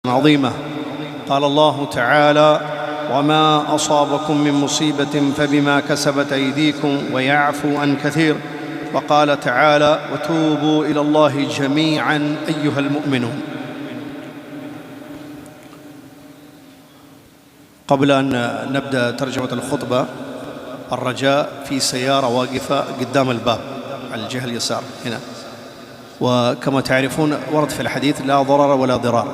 عظيمة. قال الله تعالى: وما أصابكم من مصيبة فبما كسبت أيديكم ويعفو عن كثير. وقال تعالى: وتوبوا إلى الله جميعا أيها المؤمنون. قبل أن نبدأ ترجمة الخطبة، الرجاء في سيارة واقفة قدام الباب على الجهة اليسار هنا، وكما تعرفون ورد في الحديث: لا ضرر ولا ضرار.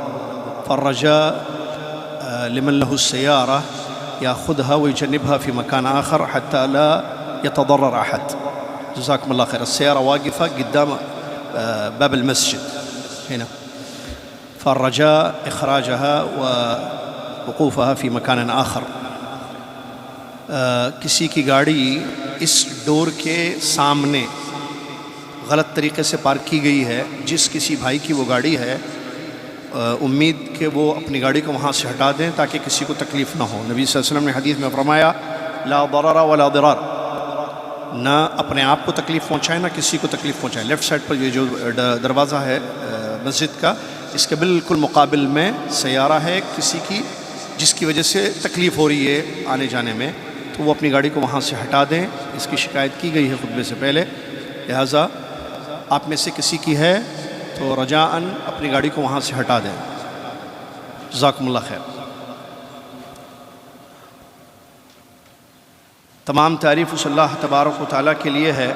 فالرجاء لمن له السيارة يأخذها ويجنبها في مكان آخر حتى لا يتضرر أحد. جزاكم الله خير. السيارة واقفة قدام باب المسجد هنا، فالرجاء إخراجها ووقوفها في مكان آخر. کسی کی گاڑی اس ڈور کے سامنے غلط طریقے سے پارک کی گئی ہے. جس کسی بھائی کی وہ گاڑی ہے، امید کہ وہ اپنی گاڑی کو وہاں سے ہٹا دیں تاکہ کسی کو تکلیف نہ ہو. نبی صلی اللہ علیہ وسلم نے حدیث میں فرمایا: لا ضرر ولا ضرار. نہ اپنے آپ کو تکلیف پہنچائیں نہ کسی کو تکلیف پہنچائیں. لیفٹ سائڈ پر یہ جو دروازہ ہے مسجد کا، اس کے بالکل مقابل میں سیارہ ہے کسی کی جس کی وجہ سے تکلیف ہو رہی ہے آنے جانے میں، تو وہ اپنی گاڑی کو وہاں سے ہٹا دیں. اس کی شکایت کی گئی ہے خطبے سے پہلے، لہٰذا آپ میں سے کسی کی ہے تو رجاءً اپنی گاڑی کو وہاں سے ہٹا دیں. جزاکم اللہ خیر. تمام تعریف اس اللہ تبارک و تعالیٰ کے لیے ہے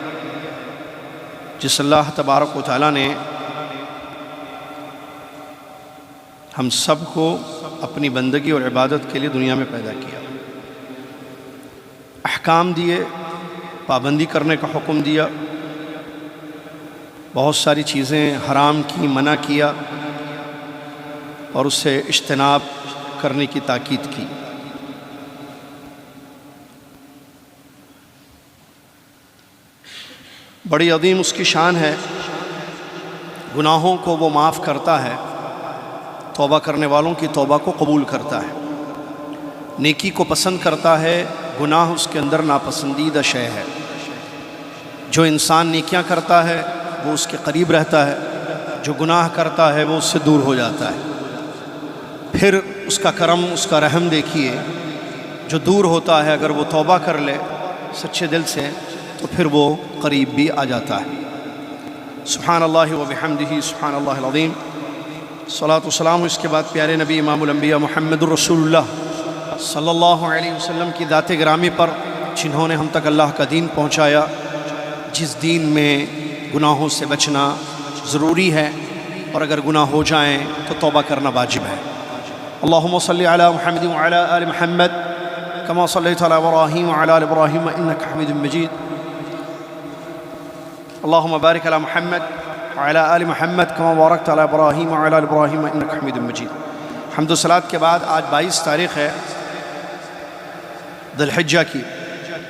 جس اللہ تبارک و تعالیٰ نے ہم سب کو اپنی بندگی اور عبادت کے لیے دنیا میں پیدا کیا، احکام دیے، پابندی کرنے کا حکم دیا، بہت ساری چیزیں حرام کی، منع کیا اور اس سے اجتناب کرنے کی تاکید کی. بڑی عظیم اس کی شان ہے. گناہوں کو وہ معاف کرتا ہے، توبہ کرنے والوں کی توبہ کو قبول کرتا ہے، نیکی کو پسند کرتا ہے، گناہ اس کے اندر ناپسندیدہ شے ہے. جو انسان نیکیاں کرتا ہے وہ اس کے قریب رہتا ہے، جو گناہ کرتا ہے وہ اس سے دور ہو جاتا ہے. پھر اس کا کرم، اس کا رحم دیکھیے، جو دور ہوتا ہے اگر وہ توبہ کر لے سچے دل سے تو پھر وہ قریب بھی آ جاتا ہے. سبحان اللہ و بحمدہ سبحان اللہ العظیم. صلاۃ و سلام اس کے بعد پیارے نبی امام الانبیاء محمد الرسول اللہ صلی اللہ علیہ وسلم کی ذات گرامی پر، جنہوں نے ہم تک اللہ کا دین پہنچایا، جس دین میں گناہوں سے بچنا ضروری ہے اور اگر گناہ ہو جائیں تو توبہ کرنا واجب ہے. اللہم صلی علی محمد وعلی آل محمد کما صلیت علی ابراہیم وعلی آل ابراہیم انک حمید مجید. اللہم بارک علی محمد وعلی آل محمد کما بارکت علی ابراہیم وعلی آل ابراہیم انک حمید مجید. حمد و صلاۃ کے بعد آج 22 تاریخ ہے ذی الحجہ کی،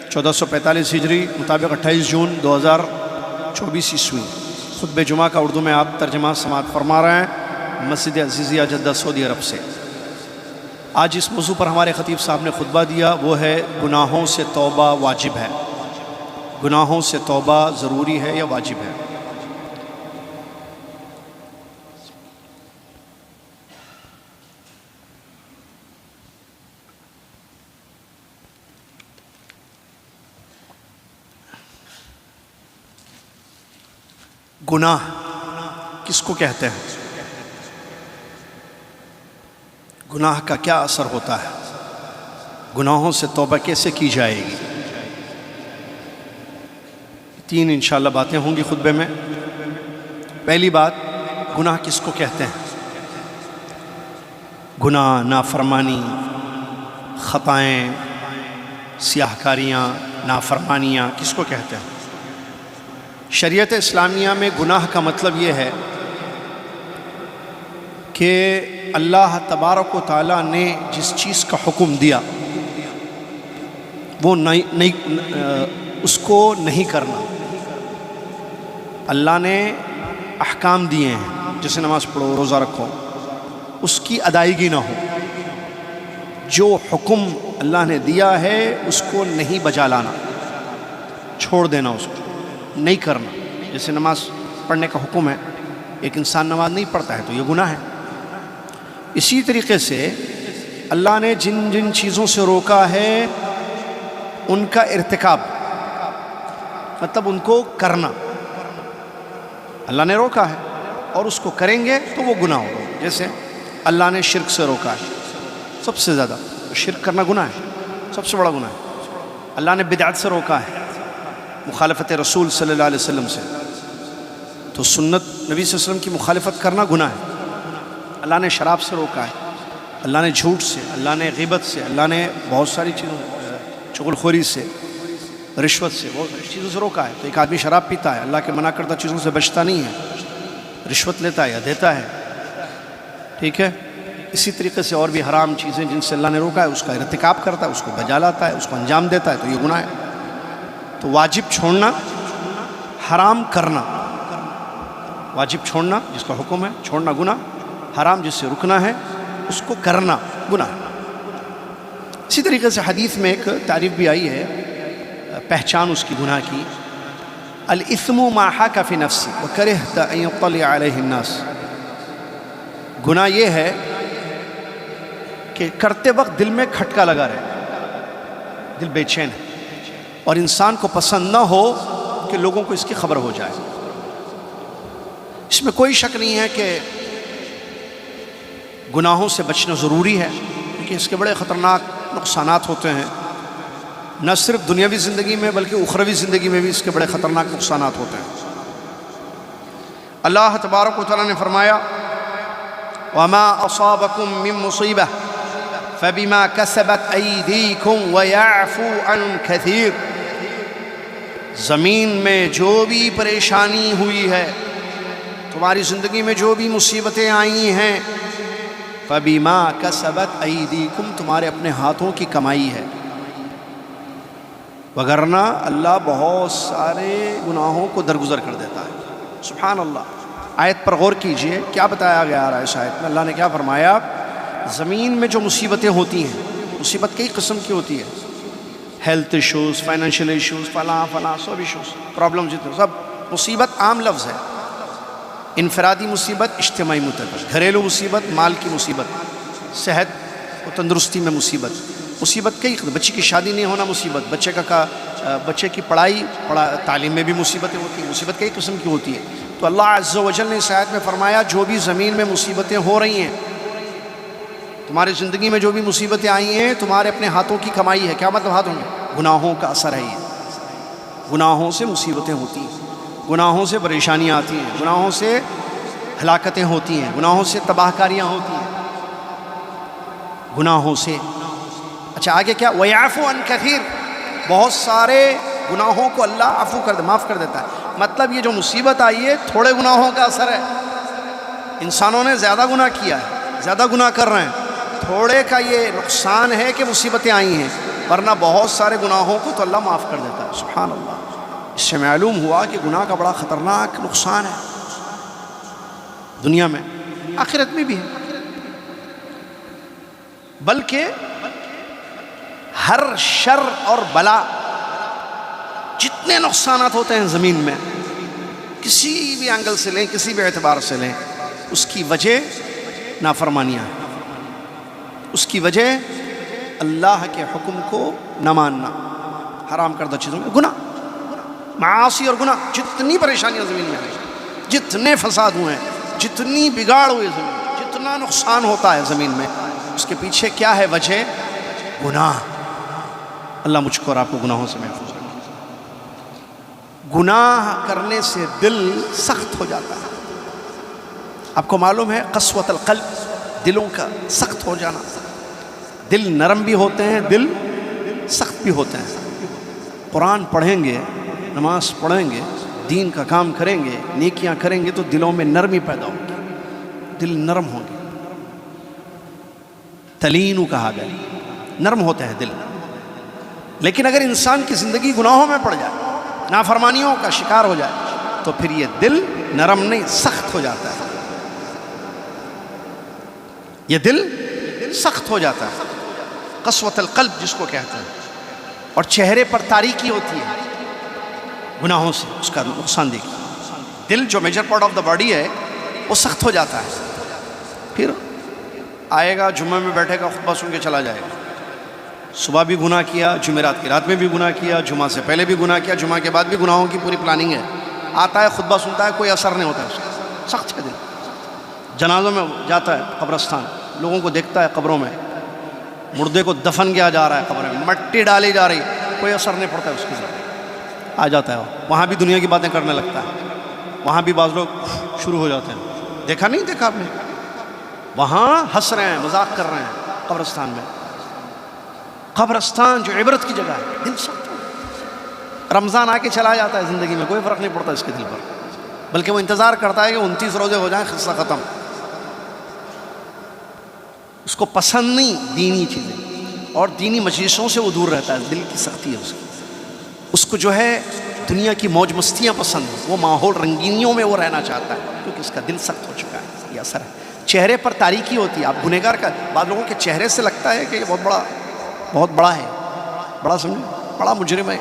1445 ہجری مطابق 28 جون 2024 عیسوی. خطبہ جمعہ کا اردو میں آپ ترجمہ سماعت فرما رہے ہیں مسجد عزیزیہ جدہ سعودی عرب سے. آج اس موضوع پر ہمارے خطیب صاحب نے خطبہ دیا، وہ ہے گناہوں سے توبہ واجب ہے. گناہوں سے توبہ ضروری ہے یا واجب ہے؟ گناہ کس کو کہتے ہیں؟ گناہ کا کیا اثر ہوتا ہے؟ گناہوں سے توبہ کیسے کی جائے گی؟ 3 انشاءاللہ باتیں ہوں گی خطبے میں. پہلی بات، گناہ کس کو کہتے ہیں؟ گناہ، نافرمانی، خطائیں، سیاہ کاریاں، نافرمانیاں کس کو کہتے ہیں؟ شریعت اسلامیہ میں گناہ کا مطلب یہ ہے کہ اللہ تبارک و تعالیٰ نے جس چیز کا حکم دیا وہ اس کو نہیں کرنا. اللہ نے احکام دیے ہیں، جیسے نماز پڑھو، روزہ رکھو، اس کی ادائیگی نہ ہو. جو حکم اللہ نے دیا ہے اس کو نہیں بجا لانا، چھوڑ دینا، اس کو نہیں کرنا. جیسے نماز پڑھنے کا حکم ہے، ایک انسان نماز نہیں پڑھتا ہے تو یہ گناہ ہے. اسی طریقے سے اللہ نے جن جن چیزوں سے روکا ہے ان کا ارتکاب، مطلب ان کو کرنا اللہ نے روکا ہے، اور اس کو کریں گے تو وہ گناہ ہوگا۔ جیسے اللہ نے شرک سے روکا ہے، سب سے زیادہ شرک کرنا گناہ ہے، سب سے بڑا گناہ ہے۔ اللہ نے بدعت سے روکا ہے، مخالفت رسول صلی اللہ علیہ وسلم سے، تو سنت نبی صلی اللہ علیہ وسلم کی مخالفت کرنا گناہ ہے۔ اللہ نے شراب سے روکا ہے، اللہ نے جھوٹ سے، اللہ نے غیبت سے، اللہ نے بہت ساری چیزوں، چغل خوری سے، رشوت سے، بہت ساری چیزوں سے روکا ہے۔ تو ایک آدمی شراب پیتا ہے، اللہ کے منع کردہ چیزوں سے بچتا نہیں ہے، رشوت لیتا ہے یا دیتا ہے، ٹھیک ہے۔ اسی طریقے سے اور بھی حرام چیزیں جن سے اللہ نے روکا ہے اس کا ارتکاب کرتا ہے، اس کو بجا لاتا ہے، اس کو انجام دیتا ہے، تو یہ گناہ ہے۔ تو واجب چھوڑنا، حرام کرنا، واجب چھوڑنا جس کا حکم ہے چھوڑنا گناہ، حرام جس سے رکنا ہے اس کو کرنا گناہ۔ اسی طریقے سے حدیث میں ایک تعریف بھی آئی ہے پہچان اس کی گناہ کی، الاثم ما حاک فی نفسی وکرہت ان یطلع علیہ الناس، گناہ یہ ہے کہ کرتے وقت دل میں کھٹکا لگا رہے، دل بے چین ہے، اور انسان کو پسند نہ ہو کہ لوگوں کو اس کی خبر ہو جائے۔ اس میں کوئی شک نہیں ہے کہ گناہوں سے بچنا ضروری ہے، کیونکہ اس کے بڑے خطرناک نقصانات ہوتے ہیں، نہ صرف دنیاوی زندگی میں بلکہ اخروی زندگی میں بھی اس کے بڑے خطرناک نقصانات ہوتے ہیں۔ اللہ تبارک و تعالیٰ نے فرمایا وَمَا أَصَابَكُم مِّن مُّصِيبَةٍ فَبِمَا كَسَبَتْ أَيْدِيكُمْ وَيَعْفُو عَن كَثِيرٍ، زمین میں جو بھی پریشانی ہوئی ہے، تمہاری زندگی میں جو بھی مصیبتیں آئی ہیں، فَبِمَا كَسَبَتْ أَيْدِيكُمْ، تمہارے اپنے ہاتھوں کی کمائی ہے، وگرنہ اللہ بہت سارے گناہوں کو درگزر کر دیتا ہے۔ سبحان اللہ۔ آیت پر غور کیجئے، کیا بتایا گیا رہا ہے اس آیت میں؟ اللہ نے کیا فرمایا؟ زمین میں جو مصیبتیں ہوتی ہیں، مصیبت کئی قسم کی ہوتی ہے، ہیلتھ ایشوز، فائنینشیل ایشوز، فلاں فلاں سب ایشوز، پرابلم جتنے، سب مصیبت عام لفظ ہے۔ انفرادی مصیبت، اجتماعی مصیبت، گھریلو مصیبت، مال کی مصیبت، صحت و تندرستی میں مصیبت، مصیبت کئی قسم، بچے کی شادی نہیں ہونا مصیبت، بچے کی پڑھائی تعلیم میں بھی مصیبتیں ہوتی ہیں، مصیبت کئی قسم کی ہوتی ہے۔ تو اللہ عز و جل نے اس آیت میں فرمایا جو بھی زمین میں مصیبتیں ہو رہی ہیں، تمہاری زندگی میں جو بھی مصیبتیں آئی ہیں، تمہارے اپنے ہاتھوں کی کمائی ہے۔ کیا مطلب ہاتھوں میں؟ گناہوں کا اثر ہے یہ، گناہوں سے مصیبتیں ہوتی ہیں، گناہوں سے پریشانیاں آتی ہیں، گناہوں سے ہلاکتیں ہوتی ہیں، گناہوں سے تباہ کاریاں ہوتی ہیں، گناہوں سے۔ اچھا آگے کیا؟ وَيَعْفُو عَن كَثِيرٍ، بہت سارے گناہوں کو اللہ عفو کر معاف کر دیتا ہے۔ مطلب یہ جو مصیبت آئی ہے تھوڑے گناہوں کا اثر ہے، انسانوں نے زیادہ گناہ کیا ہے، زیادہ گناہ کر رہے ہیں، تھوڑے کا یہ نقصان ہے کہ مصیبتیں آئی ہیں، ورنہ بہت سارے گناہوں کو تو اللہ معاف کر دیتا ہے۔ سبحان اللہ۔ اس سے معلوم ہوا کہ گناہ کا بڑا خطرناک نقصان ہے، دنیا میں، آخرت میں بھی ہے، بلکہ ہر شر اور بلا، جتنے نقصانات ہوتے ہیں زمین میں، کسی بھی اینگل سے لیں، کسی بھی اعتبار سے لیں، اس کی وجہ نافرمانیاں ہیں، اس کی وجہ اللہ کے حکم کو نہ ماننا، حرام کردہ چیزوں میں گناہ، معاصی اور گناہ، جتنی پریشانیاں زمین میں ہیں، جتنے فساد ہوئے ہیں، جتنی بگاڑ ہوئی زمین میں، جتنا نقصان ہوتا ہے زمین میں، اس کے پیچھے کیا ہے وجہ؟ گناہ۔ اللہ مجھ کو اور آپ کو گناہوں سے محفوظ رکھے۔ گناہ کرنے سے دل سخت ہو جاتا ہے، آپ کو معلوم ہے قسوۃ القلب، دلوں کا سخت ہو جانا، دل نرم بھی ہوتے ہیں، دل سخت بھی ہوتے ہیں۔ قرآن پڑھیں گے، نماز پڑھیں گے، دین کا کام کریں گے، نیکیاں کریں گے تو دلوں میں نرمی پیدا ہوگی، دل نرم ہوں گے۔ تلینو کہا گیا، نرم ہوتے ہیں دل۔ لیکن اگر انسان کی زندگی گناہوں میں پڑ جائے، نافرمانیوں کا شکار ہو جائے، تو پھر یہ دل نرم نہیں، سخت ہو جاتا ہے، یہ دل سخت ہو جاتا ہے، قسوۃ القلب جس کو کہتے ہیں، اور چہرے پر تاریکی ہوتی ہے گناہوں سے، اس کا نقصان دیکھیں۔ دل جو major part of the body ہے وہ سخت ہو جاتا ہے، پھر آئے گا جمعہ میں بیٹھے گا خطبہ سن کے چلا جائے گا، صبح بھی گناہ کیا، جمعرات کی رات میں بھی گناہ کیا، جمعہ سے پہلے بھی گناہ کیا، جمعہ کے بعد بھی گناہوں کی پوری پلاننگ ہے، آتا ہے خطبہ سنتا ہے، کوئی اثر نہیں ہوتا ہے اس کا، سخت ہے دل۔ جنازوں میں جاتا ہے قبرستان، لوگوں کو دیکھتا ہے قبروں میں، مردے کو دفن کیا جا رہا ہے قبر میں، مٹی ڈالی جا رہی، کوئی اثر نہیں پڑتا ہے اس کے ذریعے، آ جاتا ہے وہاں بھی دنیا کی باتیں کرنے لگتا ہے، وہاں بھی بعض لوگ شروع ہو جاتے ہیں، دیکھا نہیں دیکھا آپ نے، وہاں ہنس رہے ہیں، مذاق کر رہے ہیں قبرستان میں۔ قبرستان جو عبرت کی جگہ ہے، دل سخت ہے۔ رمضان آ کے چلا جاتا ہے زندگی میں، کوئی فرق نہیں پڑتا اس کے دل پر، بلکہ وہ انتظار کرتا ہے کہ 29 روزے ہو جائیں، قصہ ختم۔ اس کو پسند نہیں دینی چیزیں، اور دینی مجلسوں سے وہ دور رہتا ہے، دل کی سختی ہے اس کو جو ہے دنیا کی موج مستیاں پسند ہیں، وہ ماحول رنگینیوں میں وہ رہنا چاہتا ہے، کیونکہ اس کا دل سخت ہو چکا ہے، یہ اثر ہے۔ چہرے پر تاریکی ہوتی ہے، آپ گنہگار کا بعض لوگوں کے چہرے سے لگتا ہے کہ یہ بہت بڑا ہے، بڑا سمجھے، بڑا مجرم ہے،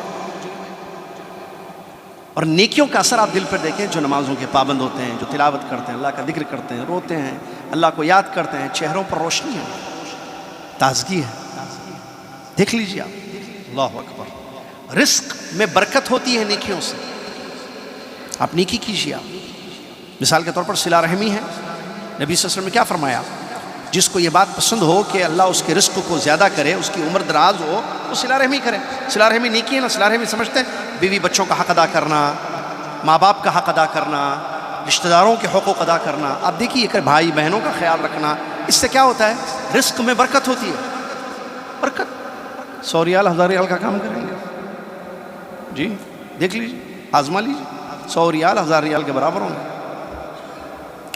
اور نیکیوں کا اثر آپ دل پر دیکھیں، جو نمازوں کے پابند ہوتے ہیں، جو تلاوت کرتے ہیں، اللہ کا ذکر کرتے ہیں، روتے ہیں، اللہ کو یاد کرتے ہیں، چہروں پر روشنی ہے، تازگی ہے، دیکھ لیجیے آپ، اللہ اکبر۔ رزق میں برکت ہوتی ہے نیکیوں سے، آپ نیکی کیجیے۔ آپ مثال کے طور پر صلہ رحمی ہے، نبی صلی اللہ علیہ وسلم نے کیا فرمایا؟ جس کو یہ بات پسند ہو کہ اللہ اس کے رزق کو زیادہ کرے، اس کی عمر دراز ہو، وہ صلہ رحمی کرے۔ صلہ رحمی نیکی ہے نا، صلہ رحمی سمجھتے ہیں بیوی بچوں کا حق ادا کرنا، ماں باپ کا حق ادا کرنا، رشتہ داروں کے حقوق ادا کرنا۔ آپ دیکھیے کہ بھائی بہنوں کا خیال رکھنا، اس سے کیا ہوتا ہے؟ رزق میں برکت ہوتی ہے، برکت۔ 100 ریال 1000 ریال کا کام کریں گے جی، دیکھ لیجیے، آزما لیجیے، 100 ریال 1000 ریال کے برابر ہوں گے،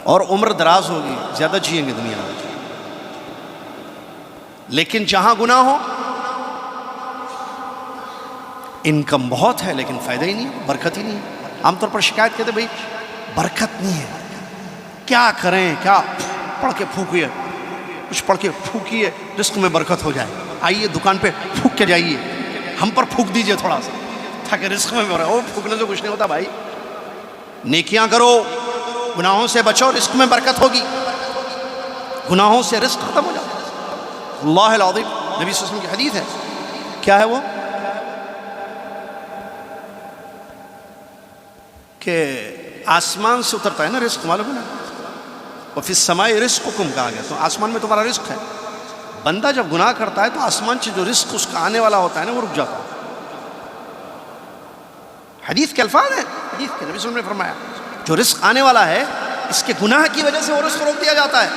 اور عمر دراز ہوگی، زیادہ جئیں گے دنیا میں۔ لیکن جہاں گناہ ہو، انکم بہت ہے لیکن فائدہ ہی نہیں ہے، برکت ہی نہیں ہے۔ عام طور پر شکایت کہتے بھائی برکت نہیں ہے، کیا کریں، کیا پڑھ کے پھونکیے، کچھ پڑھ کے پھونکیے، رزق میں برکت ہو جائے، آئیے دکان پہ پھونک کے جائیے، ہم پر پھونک دیجئے تھوڑا سا تاکہ رزق میں برکت ہو۔ پھونکنے سے کچھ نہیں ہوتا بھائی، نیکیاں کرو، گناہوں سے بچو، رزق میں برکت ہوگی، گناہوں سے رزق ختم ہو جاتا ہے۔ اللہ العظیم، نبی صلی اللہ علیہ وسلم کی حدیث ہے، کیا ہے وہ؟ کہ آسمان سے اترتا ہے نا رزق، معلوم ہے نا، وَفِي السَّمَاءِ رِزْقُكُمْ کہا گیا، تو آسمان میں تمہارا رزق ہے۔ بندہ جب گناہ کرتا ہے تو آسمان سے جو رزق اس کا آنے والا ہوتا ہے نا، وہ رک جاتا ہے۔ حدیث کے الفاظ ہیں، حدیث کے، نبی صلی اللہ علیہ وسلم نے فرمایا جو رزق آنے والا ہے، اس کے گناہ کی وجہ سے وہ رزق روک دیا جاتا ہے،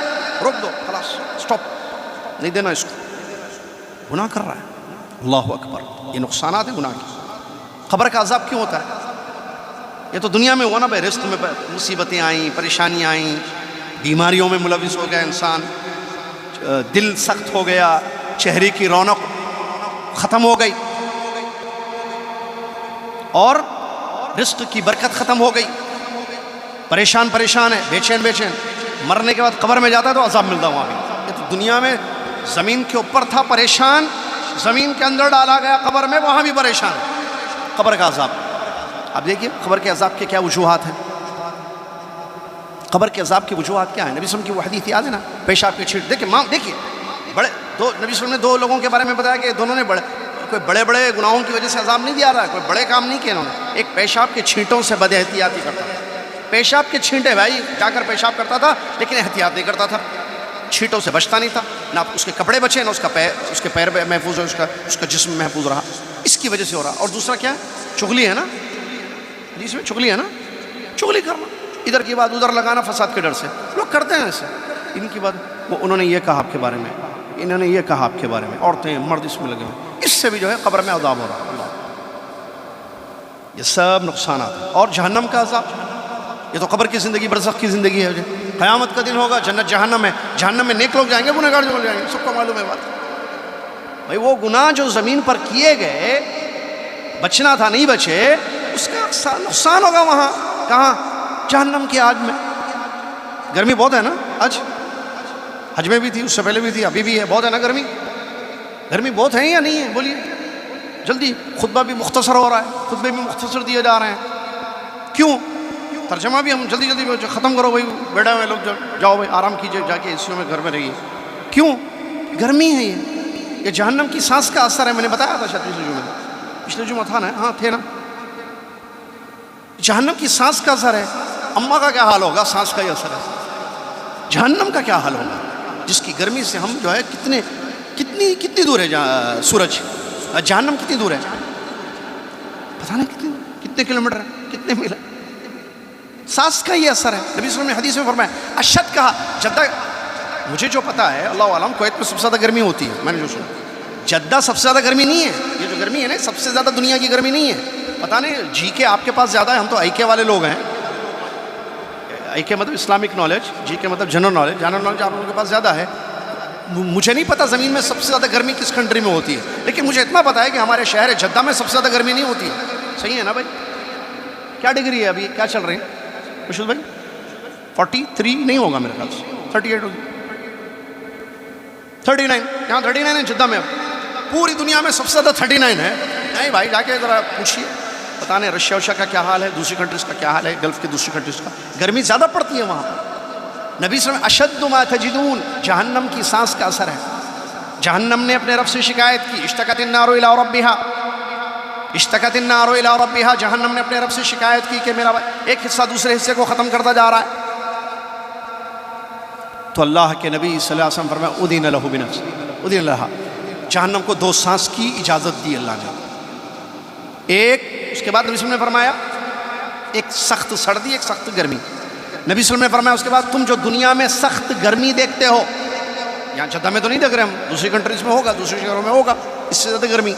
روک دو، خلاص، سٹاپ، نہیں دینا اس کو، گناہ کر رہا ہے۔ اللہ اکبر، یہ نقصانات ہیں گناہ کی۔ قبر کا عذاب کیوں ہوتا ہے؟ یہ تو دنیا میں ہوا نا بھائی، رزق میں مصیبتیں آئیں، پریشانیاں آئیں، بیماریوں میں ملوث ہو گیا انسان، دل سخت ہو گیا، چہرے کی رونق ختم ہو گئی، اور رزق کی برکت ختم ہو گئی، پریشان ہے، بے چین، مرنے کے بعد قبر میں جاتا ہے تو عذاب ملتا وہاں بھی۔ یہ تو دنیا میں زمین کے اوپر تھا پریشان، زمین کے اندر ڈالا گیا قبر میں، وہاں بھی پریشان، قبر کا عذاب۔ اب دیکھیے قبر کے عذاب کے کیا وجوہات ہیں، قبر کے عذاب کی وجوہات کیا ہیں؟ نبی صلی اللہ علیہ وسلم کی وہ حدیث یاد ہے نا، پیشاب کی چھینٹ، دیکھیے بڑے دو، نبی صلی اللہ علیہ وسلم نے 2 لوگوں کے بارے میں بتایا کہ دونوں نے کوئی بڑے گناہوں کی وجہ سے عذاب نہیں دیا رہا، کوئی بڑے کام نہیں کیے انہوں نے۔ ایک پیشاب کے چھینٹوں سے بد احتیاطی کرتا تھا، پیشاب کے چھینٹے بھائی جا کر پیشاب کرتا تھا لیکن احتیاط نہیں کرتا تھا، چھینٹوں سے بچتا نہیں تھا، نہ اس کے کپڑے بچے، نہ اس کے پیر محفوظ ہو، اس کا جسم محفوظ رہا، اس کی وجہ سے ہو رہا۔ اور دوسرا کیا ہے؟ چغلی ہے نا، جس میں چغلی ہے نا، چغلی کرنا، ادھر کی بات ادھر لگانا، فساد کے ڈر سے لوگ کرتے ہیں ایسے۔ ان کی بات انہوں نے یہ کہا آپ کے بارے میں، انہوں نے یہ کہا آپ کے بارے میں، عورتیں مرد اس میں لگے ہوئے، اس سے بھی جو ہے قبر میں عذاب ہو رہا ہے۔ یہ سب نقصانات ہیں۔ اور جہنم کا عذاب، یہ تو قبر کی زندگی، برزخ کی زندگی ہے۔ قیامت کا دن ہوگا، جنت جہنم ہے، جہنم میں نیک لوگ جائیں گے، گنہگار جو جائیں گے، سب کو معلوم ہے بات۔ بھائی وہ گناہ جو زمین پر کیے گئے، بچنا تھا نہیں بچے، اس کا نقصان ہوگا وہاں، کہاں؟ جہنم کی آگ میں۔ گرمی بہت ہے نا آج، حج میں بھی تھی، اس سے پہلے بھی تھی، ابھی بھی ہے، بہت ہے نا گرمی بہت ہے یا نہیں ہے؟ بولیے جلدی۔ خطبہ بھی مختصر ہو رہا ہے، خطبے بھی مختصر دیے جا رہے ہیں، کیوں؟ ترجمہ بھی ہم جلدی ختم کرو بھائی، بیٹھے ہوئے لوگ جاؤ بھائی آرام کیجئے، جا کے ایسیوں میں گھر میں رہیے، کیوں؟ گرمی ہے یہ جہنم کی سانس کا اثر ہے. میں نے بتایا تھا شاید پچھلے جمعہ تھا نا, ہاں تھے نا. جہنم کی سانس کا اثر ہے. اماں کا کیا حال ہوگا؟ سانس کا ہی اثر ہے. جہنم کا کیا حال ہوگا جس کی گرمی سے ہم جو ہے کتنی دور ہے سورج؟ جہنم کتنی دور ہے؟ پتہ نہیں کتنے کلومیٹر ہے, کتنے میل ہے. سانس کا یہ اثر ہے. نبی صلی اللہ علیہ وسلم نے حدیث میں فرمایا اشد کہا جدہ. مجھے جو پتا ہے اللہ عالم کویت میں سب سے زیادہ گرمی ہوتی ہے, میں نے جو سنا. جدہ سب سے زیادہ گرمی نہیں ہے. یہ جو گرمی ہے نا سب سے زیادہ دنیا کی گرمی نہیں ہے. پتہ نہیں جی کے آپ کے پاس زیادہ ہے, ہم تو آئی کے والے لوگ ہیں. آئی کے مطلب اسلامک نالج, جی کے مطلب جنرل نالج آپ لوگوں کے پاس زیادہ ہے. مجھے نہیں پتا زمین میں سب سے زیادہ گرمی کس کنٹری میں ہوتی ہے, لیکن مجھے اتنا پتا ہے کہ ہمارے شہر جدہ میں سب سے زیادہ گرمی نہیں ہوتی ہے. صحیح ہے نا بھائی؟ کیا ڈگری ہے ابھی, کیا چل رہی ہے مشہور بھائی؟ 43 نہیں ہوگا میرے خیال سے, 38 ہوگی, 39. یہاں 39 ہے جدہ میں. اب پوری دنیا میں سب سے زیادہ 39 ہے. نہیں بھائی جا کے ذرا پوچھیے, پتہ نہیں رشیا وشیا کا کیا حال ہے, دوسری کنٹریز کا کیا حال ہے, گلف کی دوسری کنٹریز کا. گرمی زیادہ پڑتی ہے وہاں پر. نبی صلی اللہ علیہ وسلم اشد ما تجدون, جہنم کی سانس کا اثر ہے. جہنم نے اپنے رب سے شکایت کی. اشتکت النار الی ربها, اشتکت النار الی ربها, جہنم نے اپنے رب سے شکایت کی کہ میرا ایک حصہ دوسرے حصے کو ختم کرتا جا رہا ہے. تو اللہ کے نبی صلی اللہ علیہ وسلم فرمایا اذن له بنفس, اذن لها, جہنم کو 2 سانس کی اجازت دی اللہ نے. ایک اس کے بعد نبی صلی اللہ علیہ وسلم نے فرمایا ایک سخت سردی, ایک سخت گرمی. نبی صلی اللہ علیہ وسلم نے فرمایا اس کے بعد تم جو دنیا میں سخت گرمی دیکھتے ہو, یہاں جدہ میں تو نہیں دیکھ رہے ہم, دوسری کنٹریز میں ہوگا, دوسرے شہروں میں ہوگا اس سے زیادہ گرمی,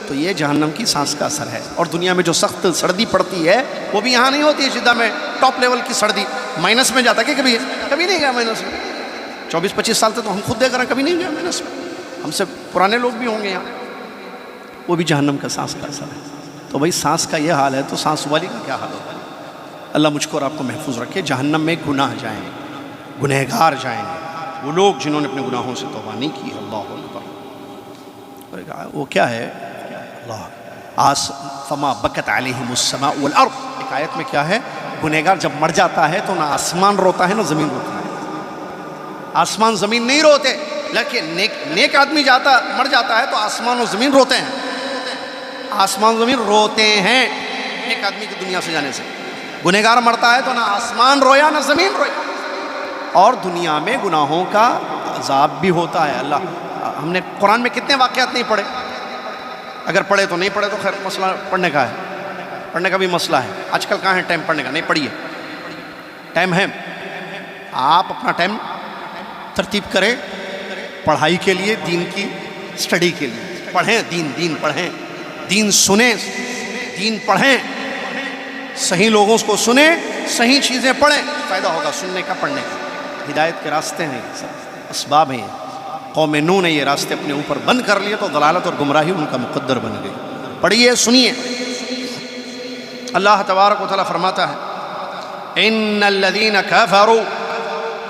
تو یہ جہنم کی سانس کا اثر ہے. اور دنیا میں جو سخت سردی پڑتی ہے وہ بھی یہاں نہیں ہوتی ہے. جدہ میں ٹاپ لیول کی سردی مائنس میں جاتا ہے کہ کبھی نہیں گیا مائنس میں. 24-25 سال سے تو ہم خود دیکھ رہے ہیں کبھی نہیں گیا مائنس میں. ہم سے پرانے لوگ بھی ہوں گے یہاں, وہ بھی جہنم کا سانس کا اثر ہے. تو بھائی سانس کا یہ حال ہے تو سانس والی کا کیا حال ہوگا؟ اللہ مجھ کو اور آپ کو محفوظ رکھے. جہنم میں گناہ جائیں, گنہگار جائیں, وہ لوگ جنہوں نے اپنے گناہوں سے توبہ نہیں کی. اللہ اکبر. وہ کیا ہے اللہ فما بکت علیہم السماء والارض, ایک آیت میں کیا ہے, گنہگار جب مر جاتا ہے تو نہ آسمان روتا ہے نہ زمین روتی ہے. آسمان زمین نہیں روتے, لیکن نیک آدمی مر جاتا ہے تو آسمان و زمین روتے ہیں. آسمان و زمین روتے ہیں نیک آدمی کی دنیا سے جانے سے. گنہگار مرتا ہے تو نہ آسمان رویا نہ زمین رویا. اور دنیا میں گناہوں کا عذاب بھی ہوتا ہے. اللہ ہم نے قرآن میں کتنے واقعات نہیں پڑھے, اگر پڑھے تو نہیں پڑھے تو خیر مسئلہ پڑھنے کا ہے, پڑھنے کا بھی مسئلہ ہے. آج کل کہاں ہے ٹائم پڑھنے کا, نہیں پڑھیے, ٹائم ہے. آپ اپنا ٹائم ترتیب کریں پڑھائی کے لیے, دین کی سٹڈی کے لیے. پڑھیں دین پڑھیں, دین سنیں, دین پڑھیں, صحیح لوگوں کو سنیں, صحیح چیزیں پڑھیں, فائدہ ہوگا سننے کا, پڑھنے کا. ہدایت کے راستے ہیں, اسباب ہیں. قوم نوح نے یہ راستے اپنے اوپر بند کر لیے تو ضلالت اور گمراہی ان کا مقدر بن گئی. پڑھیے, سنیے. اللہ تبارک و تعالیٰ فرماتا ہے ان الذین کفروا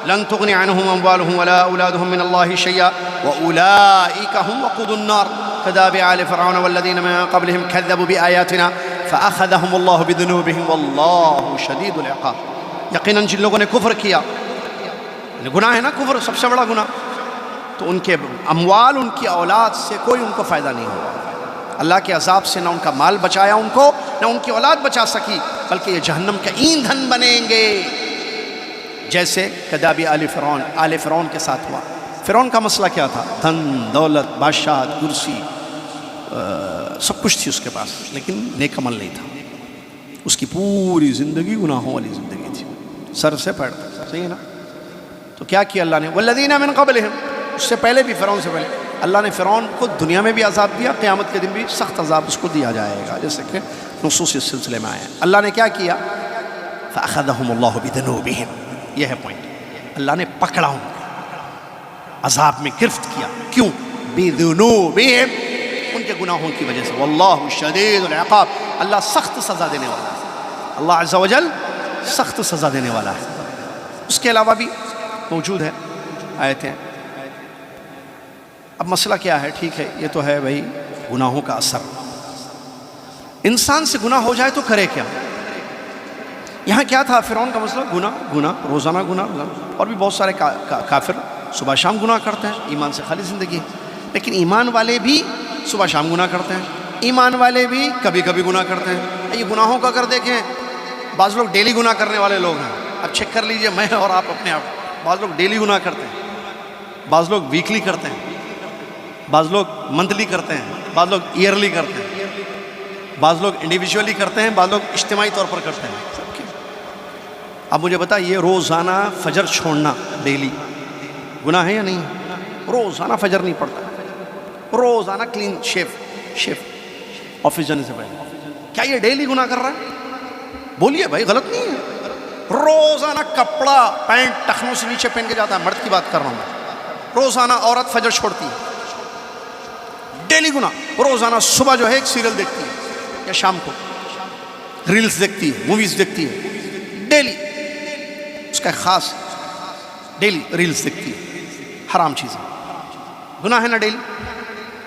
لن تغنی عنہم اموالہم ولا اولادہم من اللہ شیئا واولئک هم وقود النار كداب آل فرعون والذین من قبلهم كذبوا بآیاتنا فأخذهم اللہ بذنوبهم واللہ شدید العقاب. یقیناً جن لوگوں نے کفر کیا, گناہ ہے نا کفر, سب سے بڑا گناہ, تو ان کے اموال, ان کی اولاد سے کوئی ان کو فائدہ نہیں ہوا. اللہ کے عذاب سے نہ ان کا مال بچایا ان کو, نہ ان کی اولاد بچا سکی, بلکہ یہ جہنم کا ایندھن بنیں گے. جیسے کداب آل فرعون کے ساتھ ہوا. فرعون کا مسئلہ کیا تھا؟ دھن دولت, بادشاہت, کرسی, سب کچھ تھی اس کے پاس, لیکن نیک عمل نہیں تھا. اس کی پوری زندگی گناہوں والی زندگی تھی, سر سے پیر تک. صحیح ہے نا؟ تو کیا کیا اللہ نے, والذین من قبلہم, اس سے پہلے بھی, فرعون سے پہلے اللہ نے فرعون کو دنیا میں بھی عذاب دیا, قیامت کے دن بھی سخت عذاب اس کو دیا جائے گا, جیسے کہ نصوص اس سلسلے میں آئے ہیں. اللہ نے کیا کیا؟ فأخذہم اللہ بذنوبہم, یہ ہے پوائنٹ. اللہ نے پکڑا ان کو, عذاب میں گرفت کیا. کیوں؟ بذنوبہم, ان کے گناہوں کی وجہ سے. واللہ شدید العقاب, اللہ سخت سزا دینے والا ہے. اللہ عز و جل سخت سزا دینے والا ہے. اس کے علاوہ بھی موجود ہے آیتیں. اب مسئلہ کیا ہے؟ ٹھیک ہے, یہ تو ہے بھائی گناہوں کا اثر. انسان سے گناہ ہو جائے تو کرے کیا؟ یہاں کیا تھا فرعون کا مسئلہ؟ گناہ, روزانہ گناہ, اور بھی بہت سارے کافر صبح شام گناہ کرتے ہیں، ایمان سے خالی زندگی ہے. لیکن ایمان والے بھی صبح شام گناہ کرتے ہیں، ایمان والے بھی کبھی کبھی گناہ کرتے ہیں. یہ گناہوں کا اگر دیکھیں، بعض لوگ ڈیلی گناہ کرنے والے لوگ ہیں. اب چیک کر لیجئے، میں اور آپ اپنے آپ. بعض لوگ ڈیلی گناہ کرتے ہیں، بعض لوگ ویکلی کرتے ہیں، بعض لوگ منتھلی کرتے ہیں، بعض لوگ ایئرلی کرتے ہیں، بعض لوگ انڈیویجولی کرتے ہیں، بعض لوگ اجتماعی طور پر کرتے ہیں. اب مجھے بتا، یہ روزانہ فجر چھوڑنا ڈیلی گناہ ہے یا نہیں ہے؟ روزانہ فجر نہیں پڑتا، روزانہ کلین شیف آفس جانے سے پہلے، کیا یہ ڈیلی گناہ کر رہا ہے؟ بولیے بھائی، غلط نہیں ہے. روزانہ کپڑا پینٹ ٹخنوں سے نیچے پہن کے جاتا ہے، مرد کی بات کر رہا ہوں میں. روزانہ عورت فجر چھوڑتی ہے، ڈیلی گناہ. روزانہ صبح جو ہے ایک سیریل دیکھتی ہے یا شام کو ریلز دیکھتی ہے، موویز دیکھتی ہے، ڈیلی اس کا خاص ڈیلی ریلز دیکھتی ہے، حرام چیزیں. گناہ ہے نا ڈیلی؟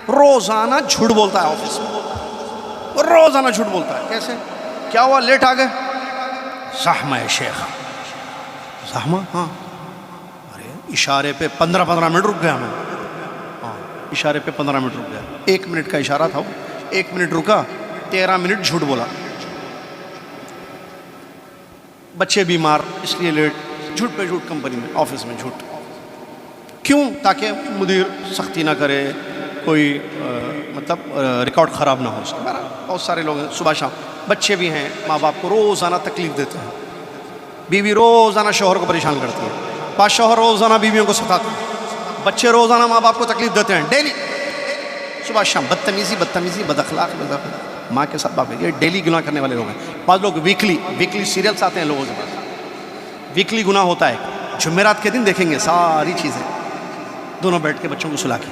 روزانہ جھوٹ بولتا ہے آفس میں، روزانہ جھوٹ بولتا ہے. کیسے؟ کیا ہوا، لیٹ آ گئے؟ زحمہ ہے شیخ. زحمہ؟ ہاں. ارے اشارے پہ 15 منٹ رک گیا میں. ہاں، اشارے پہ 15 منٹ رک گیا. 1 منٹ کا اشارہ تھا، 1 منٹ رکا، 13 منٹ جھوٹ بولا. بچے بیمار اس لیے لیٹ، جھوٹ پہ جھوٹ کمپنی میں، آفس میں جھوٹ. کیوں؟ تاکہ مدیر سختی نہ کرے، کوئی مطلب ریکارڈ خراب نہ ہو اس کا. بہت سارے لوگ ہیں صبح شام. بچے بھی ہیں، ماں باپ کو روزانہ تکلیف دیتے ہیں. بیوی روزانہ شوہر کو پریشان کرتی ہے، بعض شوہر روزانہ بیویوں کو ستاتے ہیں، بچے روزانہ ماں باپ کو تکلیف دیتے ہیں. ڈیلی صبح شام بدتمیزی، بد اخلاق، ماں کے ساتھ باپ. یہ ڈیلی گناہ کرنے والے لوگ ہیں. بعض لوگ ویکلی سیریلس آتے ہیں لوگوں کے پاس. ویکلی گناہ ہوتا ہے، جمعرات کے دن دیکھیں گے ساری چیزیں، دونوں بیٹھ کے بچوں کو سلا کے.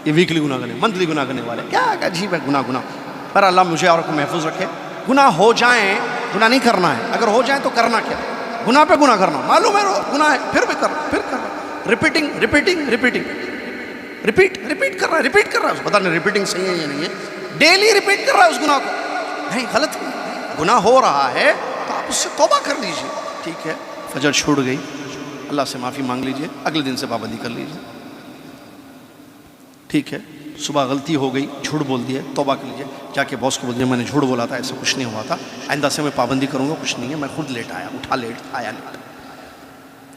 یہ ویکلی گناہ کرنے، منتھلی گناہ کرنے والے. کیا عجیب ہے گناہ. پر اللہ مجھے اور کو محفوظ رکھے. گناہ ہو جائیں، گناہ نہیں کرنا ہے. اگر ہو جائیں تو کرنا کیا؟ گناہ پہ گناہ کرنا. معلوم ہے گناہ ہے، پھر بھی کرنا. ریپیٹ کر رہا ہے. پتہ نہیں ریپیٹنگ صحیح ہے یا نہیں ہے. ڈیلی ریپیٹ کر رہا ہے اس گناہ کو. نہیں، غلط ہے. گناہ ہو رہا ہے تو آپ اس سے توبہ کر لیجئے. ٹھیک ہے، فجر چھوٹ گئی، اللہ سے معافی مانگ لیجئے، اگلے دن سے پابندی کر لیجئے. ٹھیک ہے، صبح غلطی ہو گئی، جھوٹ بول دیا، توبہ کر لیجئے. جا کے باس کو بول دیا میں نے جھوٹ بولا تھا، ایسا کچھ نہیں ہوا تھا، آئندہ سے میں پابندی کروں گا، کچھ نہیں ہے، میں خود لیٹ آیا، اٹھا لیٹ، آیا لیٹ.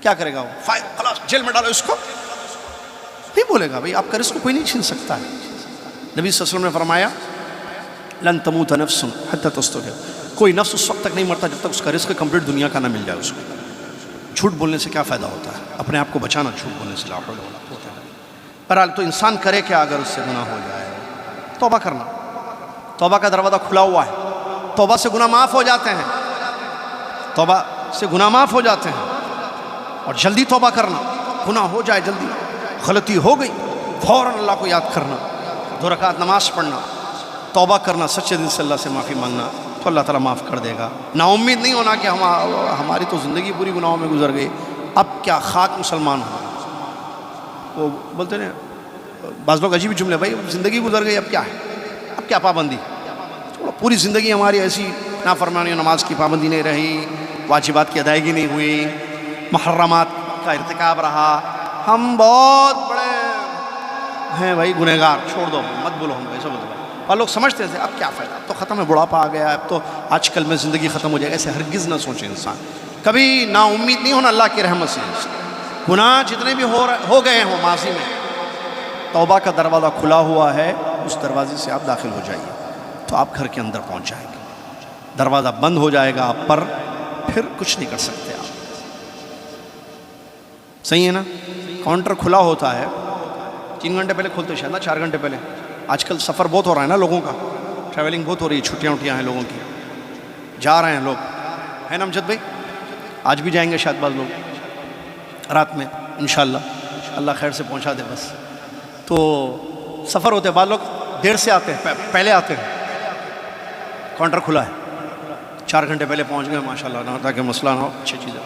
کیا کرے گا وہ؟ خلاص جیل میں ڈالو اس کو. نہیں بولے گا. بھائی آپ کا رزق کوئی نہیں چھین سکتا ہے. نبی صلی اللہ علیہ وسلم نے فرمایا لن تموت نفس حتی تستغفر. کوئی نفس اس وقت تک نہیں مرتا جب تک اس کا رزق کمپلیٹ دنیا کا نہ مل جائے اس کو. جھوٹ بولنے سے کیا فائدہ ہوتا ہے؟ اپنے آپ کو بچانا جھوٹ بولنے سے. لا حول ولا قوت الا باللہ. بہرحال تو انسان کرے کیا اگر اس سے گناہ ہو جائے؟ توبہ کرنا. توبہ کا دروازہ کھلا ہوا ہے. توبہ سے گناہ معاف ہو جاتے ہیں، توبہ سے گناہ معاف ہو جاتے ہیں. اور جلدی توبہ کرنا. گناہ ہو جائے جلدی، غلطی ہو گئی فوراً اللہ کو یاد کرنا، 2 رکعت نماز پڑھنا، توبہ کرنا، سچے دل سے اللہ سے معافی مانگنا، تو اللہ تعالیٰ معاف کر دے گا. نا امید نہیں ہونا کہ ہماری تو زندگی پوری گناہوں میں گزر گئی، اب کیا خاک مسلمان ہو. وہ بولتے ہیں بعض لوگ عجیب جملے، بھائی زندگی گزر گئی، اب کیا ہے، اب کیا پابندی؟ پوری زندگی ہماری ایسی نافرمانی، نماز کی پابندی نہیں رہی، واجبات کی ادائیگی نہیں ہوئی، محرمات کا ارتکاب رہا، ہم بہت بڑے ہیں بھائی گنہگار، چھوڑ دو، مت بولو ہم ایسا بولتے. اور لوگ سمجھتے ہیں اب کیا فائدہ، اب تو ختم ہے، بڑھاپا آ گیا، اب تو آج کل میں زندگی ختم ہو جائے گا. ایسے ہرگز نہ سوچے انسان. کبھی نا امید نہیں ہونا اللہ کی رحمت سے. گناہ جتنے بھی ہو گئے ہوں ماضی میں، توبہ کا دروازہ کھلا ہوا ہے، اس دروازے سے آپ داخل ہو جائیے تو آپ گھر کے اندر پہنچ جائیں گے. دروازہ بند ہو جائے گا آپ پر، پھر کچھ نہیں کر سکتے آپ. صحیح ہے نا؟ کاؤنٹر کھلا ہوتا ہے 3 گھنٹے پہلے کھولتے شاید نا، 4 گھنٹے پہلے. آج کل سفر بہت ہو رہا ہے نا لوگوں کا، ٹریولنگ بہت ہو رہی ہے، چھٹیاں ہیں لوگوں کی، جا رہے ہیں لوگ، ہے نا امجد بھائی؟ آج بھی جائیں گے شاید بعض لوگ رات میں انشاءاللہ، اللہ خیر سے پہنچا دے بس. تو سفر ہوتے ہیں، بعض لوگ دیر سے آتے ہیں، پہلے آتے ہیں، کاؤنٹر کھلا ہے، 4 گھنٹے پہلے پہنچ گئے ماشاءاللہ، نہ تاکہ مسئلہ نہ ہو، اچھی چیز ہے.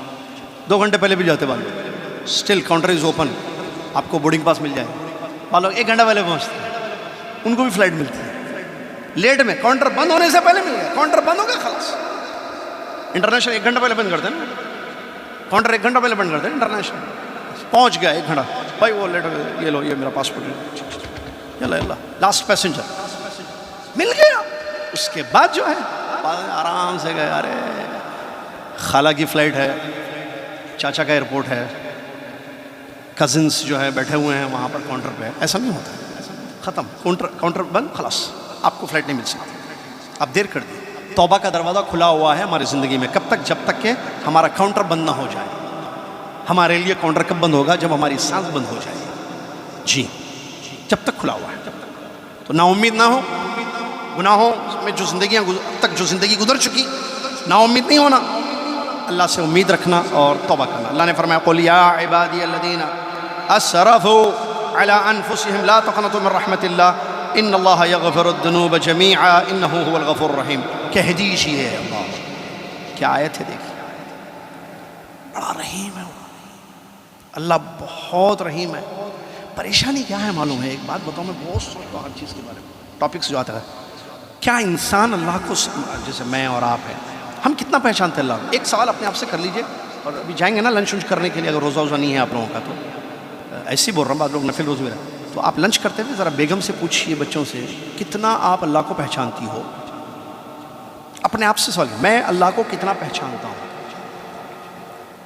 2 گھنٹے پہلے بھی جاتے بعض لوگ، اسٹل کاؤنٹر از اوپن، آپ کو بورڈنگ پاس مل جائے. بعض لوگ 1 گھنٹہ پہلے پہنچتے ہیں، ان کو بھی فلائٹ ملتی ہے لیٹ میں. کاؤنٹر بند ہونے سے پہلے مل گیا، کاؤنٹر بند ہو گیا خلاص. انٹرنیشنل 1 گھنٹہ پہلے بند کرتے ہیں نا، کاؤنٹر 1 گھنٹہ پہلے بند کرتے ہیں انٹرنیشنل. پہنچ گیا 1 گھنٹہ بھائی وہ لیٹر یہ لو یہ میرا پاسپورٹ چلا اللہ لاسٹ پیسنجر مل گیا. اس کے بعد جو ہے آرام سے گئے. ارے خالہ کی فلائٹ ہے, چاچا کا ایئرپورٹ ہے, کزنس جو ہے بیٹھے ہوئے ہیں وہاں پر کاؤنٹر پہ. ایسا نہیں ہوتا, ختم, کاؤنٹر بند, خلاص آپ کو فلائٹ نہیں مل سکتی, آپ دیر کر دی. توبہ کا دروازہ کھلا ہوا ہے ہماری زندگی میں. کب تک؟ جب تک کہ ہمارا کاؤنٹر بند نہ ہو جائے. ہمارے لیے کاؤنٹر کب بند ہوگا؟ جب ہماری سانس بند ہو جائے. جی جب تک کھلا ہوا ہے. تو نا امید نہ ہو, گناہوں میں جو زندگیاں اب تک جو زندگی گزر چکی, نا امید نہیں ہونا, اللہ سے امید رکھنا اور توبہ کرنا. اللہ نے فرمایا قل یا عبادی الذین اسرفوا علی انفسهم لا تقنطوا من رحمت اللہ ان اللہ یغفر الذنوب جمیعا انہ هو الغفور الرحیم. کہہ دیجئے اللہ. کیا آیت ہے دیکھیں, بڑا رحیم ہے اللہ, بہت رحیم ہے. پریشانی کیا ہے معلوم ہے؟ ایک بات بتاؤں, میں بہت سوچتا ہوں ہر چیز کے بارے میں, ٹاپکس جو آتا ہے. کیا انسان اللہ کو, جیسے میں اور آپ ہیں, ہم کتنا پہچانتے ہیں اللہ کو؟ ایک سوال اپنے آپ سے کر لیجئے. اور ابھی جائیں گے نا لنچ ونچ کرنے کے لیے, اگر روزہ ووزہ نہیں ہے آپ لوگوں کا تو ایسے ہی بول رہا ہوں, بعض لوگ نفل روزے میں, تو آپ لنچ کرتے ہوئے ذرا بیگم سے پوچھئے, بچوں سے, کتنا آپ اللہ کو پہچانتی ہو؟ اپنے آپ سے سوال, میں اللہ کو کتنا پہچانتا ہوں,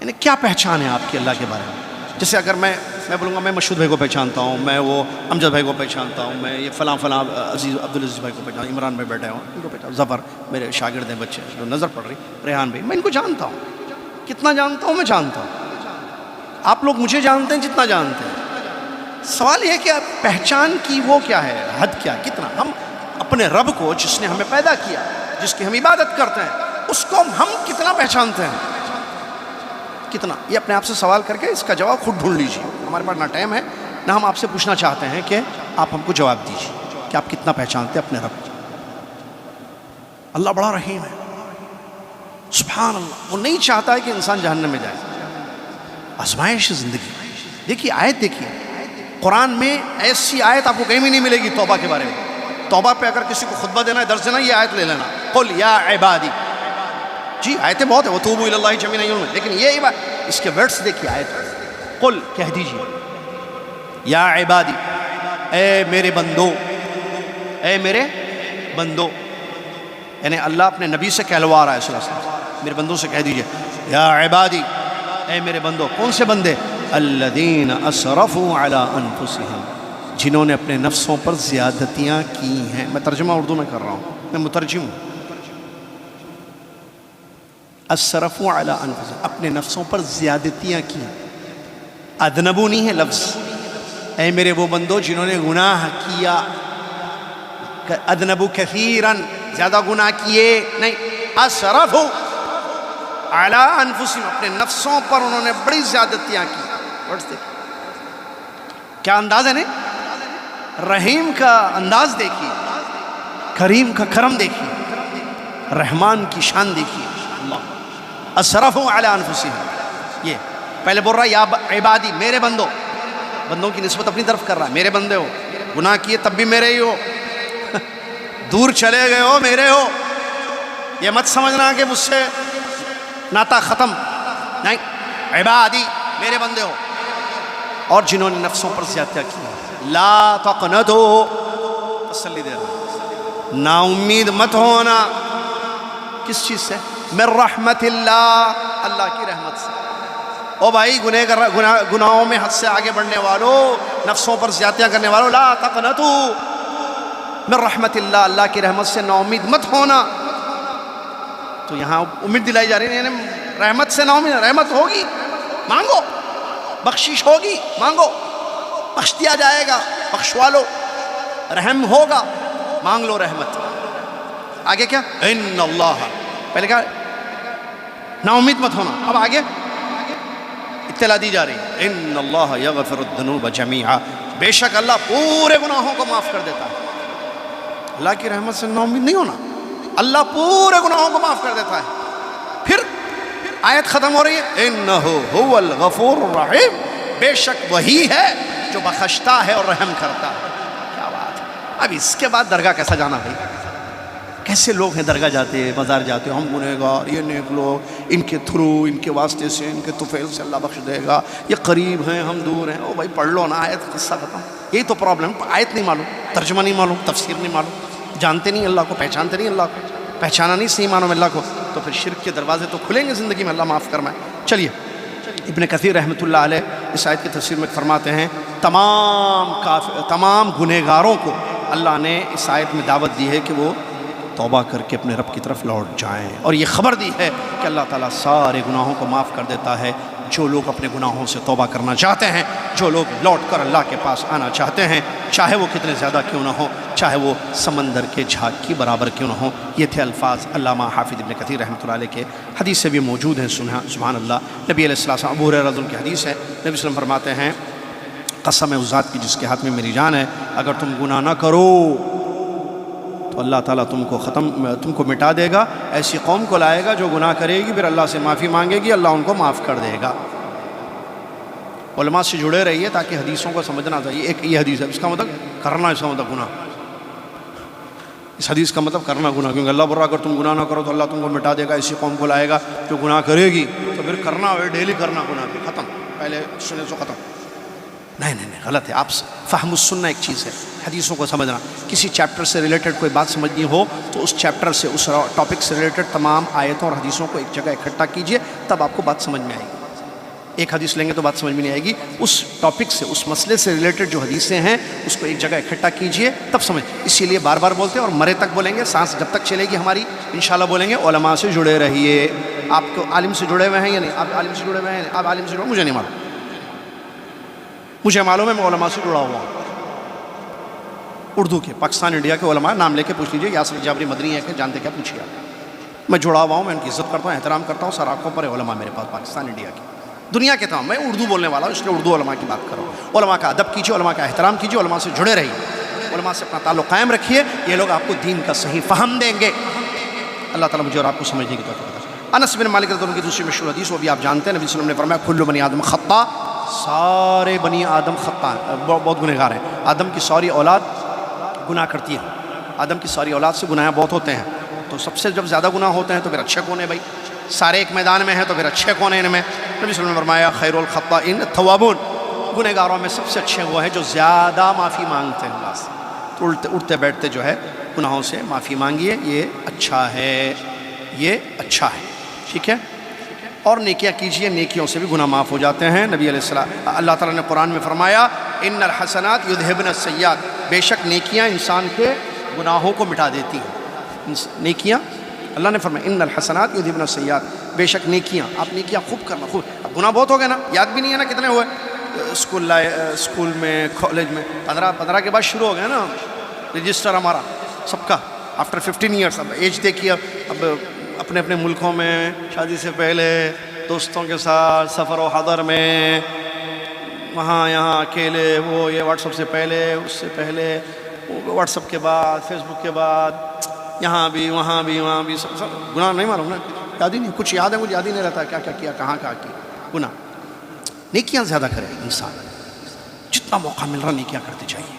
یعنی کیا پہچان ہے آپ کی اللہ کے بارے میں؟ جیسے اگر میں بولوں گا میں مشہود بھائی کو پہچانتا ہوں, میں وہ امجد بھائی کو پہچانتا ہوں, میں یہ فلاں عبدالعزیز بھائی کو پہچانتا ہوں, عمران بھائی بیٹھے ہوں ان کو پہچانتا ہوں, ظفر میرے شاگرد ہیں بچے جو نظر پڑ رہی, ریحان بھائی, میں ان کو جانتا ہوں. کتنا جانتا ہوں؟ میں جانتا ہوں. آپ لوگ مجھے جانتے ہیں جتنا جانتے ہیں. سوال یہ ہے کہ پہچان کی وہ کیا ہے, حد کیا, کتنا ہم اپنے رب کو, جس نے ہمیں پیدا کیا, جس کی ہم عبادت کرتے ہیں, اس کو ہم کتنا پہچانتے ہیں, کتنا؟ یہ اپنے آپ سے سوال کر کے اس کا جواب خود ڈھونڈ لیجیے. ہمارے پاس نہ ٹائم ہے نہ ہم آپ سے پوچھنا چاہتے ہیں کہ آپ ہم کو جواب دیجیے کہ آپ کتنا پہچانتے ہیں اپنے رب کو. اللہ بڑا رحیم ہے, سبحان اللہ. وہ نہیں چاہتا ہے کہ انسان جہنم میں جائے. آزمائش زندگی. دیکھیے آیت, دیکھیے قرآن میں ایسی آیت آپ کو کہیں بھی نہیں ملے گی توبہ کے بارے میں. توبہ پہ اگر کسی کو خطبہ دینا ہے, درس دینا, یہ آیت لے لینا, قل یا عبادی. جی آیتیں بہت ہیں, وتوبوا الی اللہ جميعا, لیکن یہ بات, اس کے ورڈز دیکھیے آیت, قل کہہ دیجیے, یا عبادی, اے میرے بندو, اے میرے بندو. یعنی اللہ اپنے نبی سے کہلوا رہا ہے صلی اللہ علیہ وسلم, میرے بندوں سے کہہ دیجیے یا عبادی, اے میرے بندو. کون سے بندے؟ الذین اسرفوا علی انفسہم, جنہوں نے اپنے نفسوں پر زیادتیاں کی ہیں. میں ترجمہ اردو میں کر رہا ہوں, میں مترجم ہوں. اسرفوا علی انفسہم, اپنے نفسوں پر زیادتیاں کی. اذنبوا نہیں ہے لفظ, اے میرے وہ بندو جنہوں نے گناہ کیا. اذنبوا کثیراً, زیادہ گناہ کیے نہیں. اسرفوا علی انفسہم, اپنے نفسوں پر انہوں نے بڑی زیادتیاں کی. کیا انداز ہے نا, رحیم کا انداز دیکھیے, کریم کا کرم دیکھیے, رحمان کی شان دیکھیے. اللہ اسرفوا علی انفسہم. یہ پہلے بول رہا ہے یا عبادی, میرے بندو, بندوں کی نسبت اپنی طرف کر رہا ہے, میرے بندے ہو, گناہ کیے تب بھی میرے ہی ہو, دور چلے گئے ہو میرے ہو. یہ مت سمجھنا کہ مجھ سے ناتا ختم, نہیں, عبادی میرے بندے ہو. اور جنہوں نے نفسوں پر زیادتیاں کی, لا تقنطوا, تسلی دے رہا, نا امید مت ہونا. کس چیز سے؟ من رحمت اللہ, اللہ کی رحمت سے. او بھائی گناہوں میں حد سے آگے بڑھنے والوں, نفسوں پر زیادتیاں کرنے والوں, لا تقنطوا من رحمت اللہ, اللہ کی رحمت سے نا امید مت ہونا. تو یہاں امید دلائی جا رہی ہے, یعنی رحمت سے نا امید. رحمت ہوگی, مانگو, بخشش ہوگی, مانگو, بخش دیا جائے گا, بخشوا لو. رحم ہوگا, مانگ لو رحمت. آگے کیا؟ ان اللہ, پہلے کہا نا امید مت ہونا, اب آگے اطلاع دی جا رہی ہے, ان اللہ یغفر الذنوب جمیعا, بے شک اللہ پورے گناہوں کو معاف کر دیتا ہے. اللہ کی رحمت سے نا امید نہیں ہونا, اللہ پورے گناہوں کو معاف کر دیتا ہے. پھر آیت ختم ہو رہی ہے, انہ هو الغفور الرحیم, بے شک وہی ہے جو بخشتا ہے اور رحم کرتا ہے. کیا بات ہے. اب اس کے بعد درگاہ کیسا جانا بھائی, کیسے لوگ ہیں درگاہ جاتے ہیں، بازار جاتے ہیں، ہم گنہگار، یہ نیک لوگ، ان کے تھرو، ان کے واسطے سے، ان کے طفیل سے اللہ بخش دے گا، یہ قریب ہیں ہم دور ہیں۔ او بھائی پڑھ لو نا آیت، قصہ ختم۔ یہی تو پرابلم، آیت نہیں معلوم، ترجمہ نہیں معلوم، تفسیر نہیں معلوم، جانتے نہیں اللہ کو، پہچانتے نہیں اللہ کو، پہچانا نہیں صحیح معنوں میں اللہ کو، تو پھر شرک کے دروازے تو کھلیں گے زندگی میں، اللہ معاف فرمائے۔ چلیے ابن کثیر رحمۃ اللہ علیہ اس آیت کی تفسیر میں فرماتے ہیں تمام گنہگاروں کو اللہ نے اس آیت میں دعوت دی ہے کہ وہ توبہ کر کے اپنے رب کی طرف لوٹ جائیں، اور یہ خبر دی ہے کہ اللہ تعالیٰ سارے گناہوں کو معاف کر دیتا ہے جو لوگ اپنے گناہوں سے توبہ کرنا چاہتے ہیں، جو لوگ لوٹ کر اللہ کے پاس آنا چاہتے ہیں، چاہے وہ کتنے زیادہ کیوں نہ ہو، چاہے وہ سمندر کے جھاگ کی برابر کیوں نہ ہو۔ یہ تھے الفاظ علامہ حافظ ابن کثیر رحمۃ اللہ علیہ کے، حدیث سے بھی موجود ہیں، سبحان اللہ۔ نبی علیہ السلام، ابو ہریرہ رضی اللہ عنہ کی حدیث ہے، نبی صلی اللہ علیہ وسلم فرماتے ہیں قسم ہے اس ذات کی جس کے ہاتھ میں میری جان ہے، اگر تم گناہ نہ کرو تو اللہ تعالیٰ تم کو مٹا دے گا، ایسی قوم کو لائے گا جو گناہ کرے گی، پھر اللہ سے معافی مانگے گی، اللہ ان کو معاف کر دے گا۔ علماء سے جڑے رہیے تاکہ حدیثوں کو سمجھنا چاہیے۔ ایک یہ حدیث ہے، اس کا مطلب کرنا، اس کا مطلب گناہ، اس حدیث کا مطلب کرنا گناہ، کیونکہ اللہ بول رہا اگر تم گناہ نہ کرو تو اللہ تم کو مٹا دے گا، ایسی قوم کو لائے گا جو گناہ کرے گی، تو پھر کرنا ہے ڈیلی کرنا گناہ، پھر ختم، پہلے سنے سو ختم۔ نہیں، غلط ہے۔ آپ فہم السنہ ایک چیز ہے، حدیثوں کو سمجھنا، کسی چیپٹر سے ریلیٹڈ کوئی بات سمجھنی ہو تو اس چیپٹر سے، اس ٹاپک سے ریلیٹڈ تمام آیتوں اور حدیثوں کو ایک جگہ اکٹھا کیجئے، تب آپ کو بات سمجھ میں آئے گی۔ ایک حدیث لیں گے تو بات سمجھ میں نہیں آئے گی، اس ٹاپک سے، اس مسئلے سے ریلیٹڈ جو حدیثیں ہیں اس کو ایک جگہ اکٹھا کیجئے تب سمجھ۔ اسی لیے بار بار بولتے ہیں اور مرے تک بولیں گے، سانس جب تک چلے گی ہماری انشاءاللہ بولیں گے، علماء سے جڑے رہیے۔ آپ کو عالم سے جڑے ہوئے ہیں یا نہیں؟ آپ عالم سے جڑے ہوئے ہیں؟ آپ عالم سے جڑے، مجھے نہیں معلوم، مجھے معلوم ہے میں علماء سے جڑا ہوا ہوں، اردو کے، پاکستان انڈیا کے علماء، نام لے کے پوچھ لیجیے، یاسر جابری مدنی ہے کہ جانتے کیا، پوچھیے آپ۔ میں جڑا ہوا ہوں، میں ان کی عزت کرتا ہوں، احترام کرتا ہوں، سر آنکھوں پر علماء میرے پاس پاکستان انڈیا کے، دنیا کے تمام۔ میں اردو بولنے والا ہوں، اس لیے اردو علماء کی بات کرو۔ علماء کا ادب کیجیے، علماء کا احترام کیجیے، علماء سے جڑے رہیے، علماء سے اپنا تعلق قائم رکھیے، یہ لوگ آپ کو دین کا صحیح فہم دیں گے۔ اللہ تعالیٰ مجھے اور آپ کو سمجھنے کی توفیق عطا فرمائے۔ انس بن مالک رضی اللہ عنہ کی دوسری مشہور حدیث، وہ بھی آپ جانتے ہیں، نبی صلی اللہ علیہ وسلم نے فرمایا کل بنی آدم خطا، سارے بنی آدم خطا ہیں، بہت گنہگار ہیں۔ آدم کی ساری اولاد گناہ کرتی ہے، آدم کی ساری اولاد سے گناہ بہت ہوتے ہیں، تو سب سے جب زیادہ گناہ ہوتے ہیں تو پھر اچھے کون ہیں بھائی؟ سارے ایک میدان میں ہیں تو پھر اچھے کون ہیں ان میں؟ نبی صلی اللہ علیہ وسلم نے فرمایا خیر الخطائین التوابون، گنہگاروں میں سب سے اچھے وہ ہیں جو زیادہ معافی مانگتے ہیں اللہ سے، تو اٹھتے بیٹھتے جو ہے گناہوں سے معافی مانگیے، یہ اچھا ہے، یہ اچھا ہے، ٹھیک ہے۔ اور نیکیاں کیجئے، نیکیوں سے بھی گناہ معاف ہو جاتے ہیں۔ نبی علیہ السلام، اللہ تعالیٰ نے قرآن میں فرمایا ان الحسنات یذہبن السیئات، بے شک نیکیاں انسان کے گناہوں کو مٹا دیتی ہیں۔ نیکیاں، اللہ نے فرمایا ان الحسنات یذہبن السیئات، بے شک نیکیاں، آپ نیکیاں خوب کرنا، خوب۔ اب گناہ بہت ہو گئے نا، یاد بھی نہیں ہے نا کتنے ہوئے، اسکول میں، کالج میں، 15 کے بعد شروع ہو گئے نا رجسٹر ہمارا سب کا، آفٹر 15 ایئرس۔ اب ایج دیکھیے، اب اپنے اپنے ملکوں میں شادی سے پہلے دوستوں کے ساتھ سفر و حضر میں، وہاں یہاں اکیلے، وہ یہ واٹس ایپ سے پہلے، اس سے پہلے، واٹس ایپ کے بعد، فیس بک کے بعد، یہاں بھی وہاں بھی وہاں بھی، سب گناہ نہیں معلوم نا، یاد ہی نہیں، کچھ یاد ہے مجھے یاد ہی نہیں رہتا کیا کیا کیا، کہاں کیا کیا گناہ۔ نیکیاں زیادہ کرے انسان، جتنا موقع مل رہا نیکیاں کرتے چاہیے،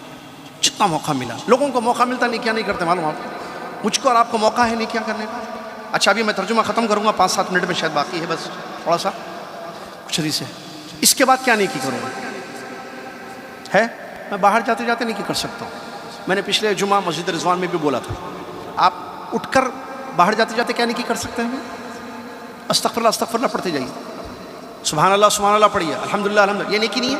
جتنا موقع ملا۔ لوگوں کو موقع ملتا نیکیاں نہیں کرتے، معلوم آپ، مجھ کو اور آپ کو موقع ہے نیکیاں کرنے کا۔ اچھا ابھی میں ترجمہ ختم کروں گا، 5-7 منٹ میں شاید باقی ہے، بس تھوڑا سا کچھ حدیث ہے۔ اس کے بعد کیا نیکی کروں گا ہے؟ میں باہر جاتے جاتے نیکی کر سکتا ہوں۔ میں نے پچھلے جمعہ مسجد رضوان میں بھی بولا تھا، آپ اٹھ کر باہر جاتے جاتے کیا نیکی کر سکتے ہیں؟ استغفر اللہ استغفر اللہ پڑھتے جائیے، سبحان اللہ پڑھیے، الحمدللہ الحمدللہ، یہ نیکی نہیں ہے؟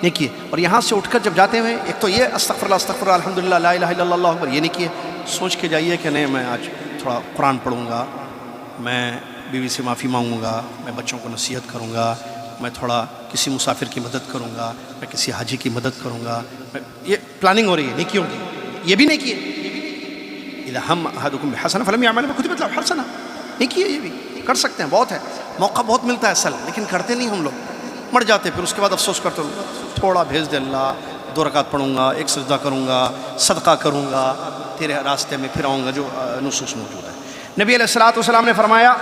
نیکی ہے۔ اور یہاں سے اٹھ کر جب جاتے ہیں، ایک تو یہ استغفر اللہ الحمدللہ لا الہ الا اللہ اکبر، یہ نیکی ہے۔ سوچ کے جائیے کہ نہیں میں آج تھوڑا قرآن پڑھوں گا، میں بیوی سے معافی مانگوں گا، میں بچوں کو نصیحت کروں گا، میں تھوڑا کسی مسافر کی مدد کروں گا، میں کسی حاجی کی مدد کروں گا، یہ پلاننگ ہو رہی ہے نیکیوں کی، یہ بھی نیکی ہے۔ اذا ہم احدکم بحسنہ فلم یعمل فکتبت لہ حسنہ، نیکی ہے، یہ بھی کر سکتے ہیں، بہت ہے، موقع بہت ملتا ہے اصل، لیکن کرتے نہیں ہم لوگ، مر جاتے پھر اس کے بعد افسوس کرتے ہیں، تھوڑا بھیج دے اللہ، 2 رکعت پڑھوں گا، 1 سجدہ کروں گا، صدقہ کروں گا، تیرے راستے میں پھر آؤں گا، جو نصوص موجود ہے۔ نبی علیہ السلام نے فرمایا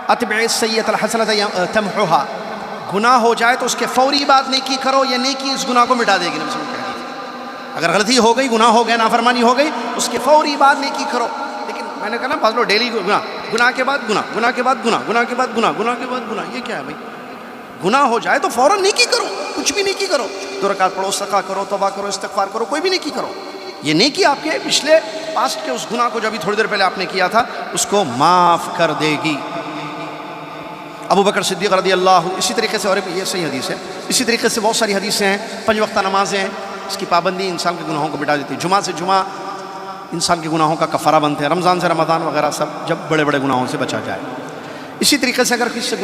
اتبع السیئۃ الحسنۃ تمحوها، گناہ ہو جائے تو اس کے فوری بعد نیکی کرو، یہ نیکی اس گناہ کو مٹا دے گی۔ نبی صلی اللہ علیہ وسلم، اگر غلطی ہو گئی، گناہ ہو گیا، نافرمانی ہو گئی، اس کے فوری بعد نیکی کرو. لیکن میں نے کہا نا بعض لوگ ڈیلی گناہ، گناہ کے بعد گناہ، گناہ کے بعد گناہ، گناہ کے بعد گناہ، گناہ کے بعد گناہ. یہ کیا ہے بھائی؟ گناہ ہو جائے تو فوراً نیکی کرو، کچھ بھی نیکی کرو، 2 رکعت پڑھو، صدقہ کرو، توبہ کرو، استغفار کرو، کوئی بھی نیکی کرو. یہ نیکی آپ کے پچھلے پاسٹ کے اس گناہ کو جو ابھی تھوڑی دیر پہلے آپ نے کیا تھا اس کو معاف کر دے گی. ابو بکر صدیق رضی اللہ، اسی طریقے سے، اور یہ صحیح حدیث ہے، اسی طریقے سے بہت ساری حدیثیں ہیں. 5 وقتہ نمازیں ہیں، اس کی پابندی انسان کے گناہوں کو مٹا دیتی ہے. جمعہ سے جمعہ انسان کے گناہوں کا کفارہ بنتے ہیں. رمضان سے رمضان وغیرہ سب، جب بڑے بڑے گناہوں سے بچا جائے. اسی طریقے سے اگر کسی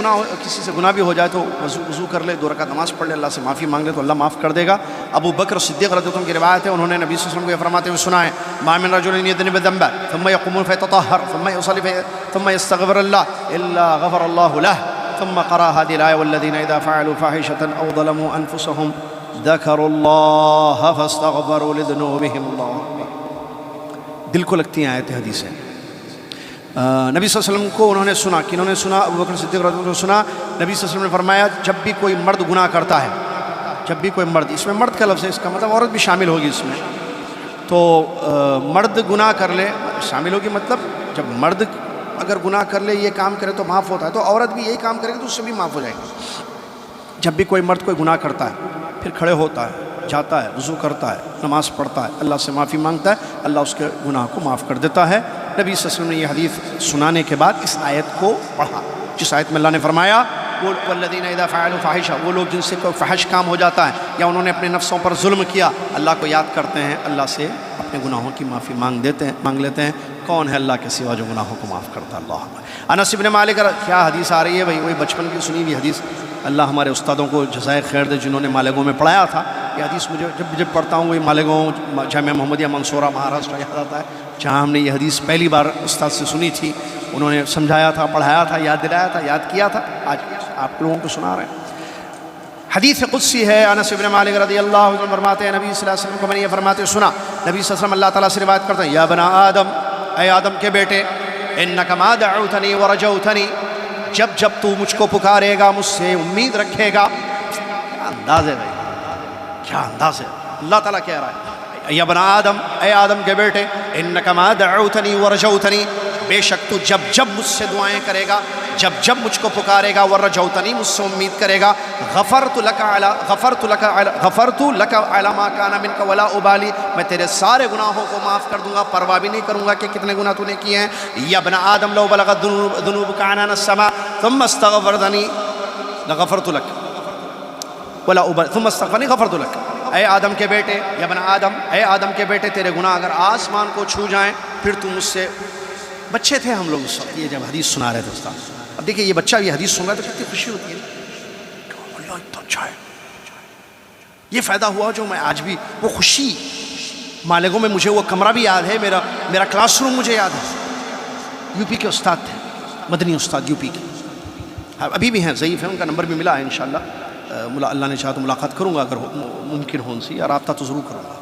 سے گناہ بھی ہو جائے تو وضو کر لے، 2 رکعت نماز پڑھ لے، اللہ سے معافی مانگ لے تو اللہ معاف کر دے گا. ابو بکر صدیق رضی اللہ عنہ کی روایت ہے، انہوں نے نبی صلی اللہ علیہ وسلم کو یہ فرماتے ہوئے سنا ہے: ما من رجل يذنب ذنبا ثم يقوم فيتطهر ثم يصلي ثم يستغفر الله الا غفر الله له. ثم قرأ هذه الآية: والذين إذا فعلوا فاحشة أو ظلموا أنفسهم ذكروا الله فاستغفروا لذنوبهم. الله دل کو لگتی ہیں آیتیں، حدیثیں. نبی صلی اللہ علیہ وسلم کو انہوں نے سنا، کہ انہوں نے سنا، ابو بکر صدیق رضی اللہ عنہ نے سنا، نبی صلی اللہ علیہ وسلم نے فرمایا جب بھی کوئی مرد گناہ کرتا ہے، جب بھی کوئی مرد، اس میں مرد کا لفظ ہے، اس کا مطلب عورت بھی شامل ہوگی اس میں، تو مرد گناہ کر لے، شامل ہوگی مطلب جب مرد اگر گناہ کر لے، یہ کام کرے تو معاف ہوتا ہے، تو عورت بھی یہی کام کرے گی تو اس سے بھی معاف ہو جائے گی. جب بھی کوئی مرد کوئی گناہ کرتا ہے، پھر کھڑے ہوتا ہے، جاتا ہے، وضو کرتا ہے، نماز پڑھتا ہے، اللہ سے معافی مانگتا ہے، اللہ اس کے گناہ کو معاف کر دیتا ہے. نبی صلی اللہ علیہ وسلم نے یہ حدیث سنانے کے بعد اس آیت کو پڑھا، جس آیت میں اللہ نے فرمایا والذین اذا فعلوا فاحشہ، وہ لوگ جن سے کوئی فحش کام ہو جاتا ہے یا انہوں نے اپنے نفسوں پر ظلم کیا، اللہ کو یاد کرتے ہیں، اللہ سے اپنے گناہوں کی معافی مانگ لیتے ہیں. کون ہے اللہ کے سوا جو گناہوں کو معاف کرتا ہے؟ اللہ. انس بن مالک، کیا حدیث آ رہی ہے بھائی، وہی بچپن کی سنی ہوئی حدیث. اللہ ہمارے استادوں کو جزائے خیر دے جنہوں نے مالیگاؤں میں پڑھایا تھا. یہ حدیث مجھے جب پڑھتا ہوں وہی مالیگاؤں جامعہ محمدیہ منصورہ مہاراشٹر یاد آتا ہے، جہاں ہم نے یہ حدیث پہلی بار استاد سے سنی تھی. انہوں نے سمجھایا تھا، پڑھایا تھا، یاد دلایا تھا، یاد کیا تھا، آج آپ لوگوں کو سنا رہے ہیں. حدیث قدسی ہے. انس بن مالک رضی اللہ عنہ فرماتے ہیں نبی صلی اللہ علیہ وسلم کو میں نے یہ فرماتے سنا، نبی صلی اللہ علیہ وسلم اللہ تعالیٰ سے روایت کرتے ہیں: یا بنا آدم، اے آدم کے بیٹے، انک ما دعوتنی ورجوتنی، جب جب تو مجھ کو پکارے گا، مجھ سے امید رکھے گا. کیا انداز ہے بھائی، کیا انداز ہے. اللہ تعالیٰ کہہ رہا ہے: یا بنا آدم، اے آدم کے بیٹے، انک ما دعوتنی ورجوتنی، بے شک تو جب جب مجھ سے دعائیں کرے گا، جب جب مجھ کو پکارے گا، ورجوتنی، مجھ سے امید کرے گا، غفرت لک علی ما کان منک ولا ابالی، میں تیرے سارے گناہوں کو معاف کر دوں گا، پرواہ بھی نہیں کروں گا کہ کتنے گناہ تو نے کیے ہیں. یا ابن آدم لو بلغت ذنوبک عنان السماء ثم استغفرتنی لغفرت لک ولا ابالی ثم استغفرنی غفرت لک. اے آدم کے بیٹے، یا ابن آدم، اے آدم کے بیٹے، تیرے گناہ اگر آسمان کو چھو جائیں پھر تو مجھ سے. بچے تھے ہم لوگ اس وقت، یہ جب حدیث سنا رہے تھے استاد. اب دیکھیں یہ بچہ یہ حدیث سن رہا ہے تو کتنی خوشی ہوتی ہے، اللہ اتنا اچھا ہے. یہ فائدہ ہوا جو میں آج بھی وہ خوشی، مالیگاؤں میں مجھے وہ کمرہ بھی یاد ہے، میرا کلاس روم مجھے یاد ہے. یو پی کے استاد تھے، مدنی استاد یو پی کے، ابھی بھی ہیں، ضعیف ہیں، ان کا نمبر بھی ملا ہے انشاءاللہ. اللہ نے چاہا تو ملاقات کروں گا، اگر ممکن ہو ان سے، یا رابطہ تو ضرور کروں گا.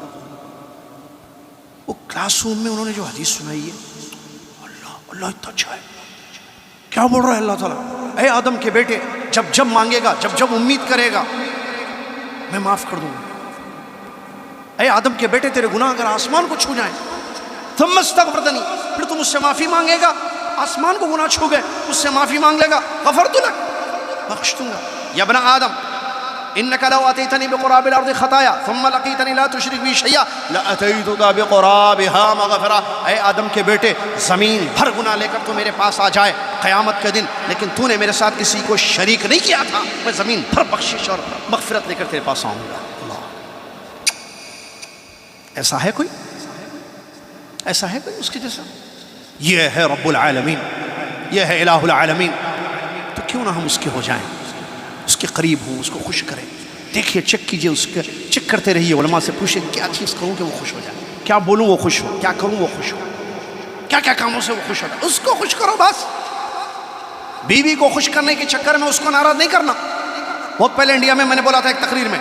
وہ کلاس روم میں انہوں نے جو حدیث سنائی ہے، اللہ اتنا اچھا ہے. کیا بول رہا ہے اللہ تعالیٰ؟ اے آدم کے بیٹے، جب جب مانگے گا، جب جب امید کرے گا، میں معاف کر دوں گا. اے آدم کے بیٹے، تیرے گناہ اگر آسمان کو چھو جائیں، ثم استغفرتنی، پھر تم مجھ سے معافی مانگے گا، آسمان کو گناہ چھو گئے، مجھ سے معافی مانگ لے گا، غفرت لک، بخش دوں گا. یا ابن آدم، انک لو اتیتنی بقراب الارض خطایا ثم لقیتنی لا تشرک بی شیئا لاتیتک بقرابها مغفرہ. اے آدم کے بیٹے، زمین بھر گناہ لے کر تو میرے پاس آ جائے قیامت کے دن، لیکن تو نے میرے ساتھ کسی کو شریک نہیں کیا تھا، میں زمین بھر بخشش اور مغفرت لے کر تیرے پاس آؤں گا. اللہ، ایسا ہے کوئی؟ ایسا ہے کوئی اس کے جیسا؟ یہ ہے رب العالمین، یہ ہے الہ العالمین. تو کیوں نہ ہم اس کے ہو جائیں، اس کے قریب ہوں، اس کو خوش کریں. دیکھیے، چیک کیجئے، اس کے چیک کرتے رہیے، علماء سے پوچھیں کیا چیز کروں کہ وہ خوش ہو جائے، کیا بولوں وہ خوش ہو، کیا کروں وہ خوش ہو، کیا کیا کاموں سے وہ خوش ہوتا ہے. اس کو خوش کرو بس. بیوی کو خوش کرنے کے چکر میں اس کو ناراض نہیں کرنا. بہت پہلے انڈیا میں نے بولا تھا ایک تقریر میں،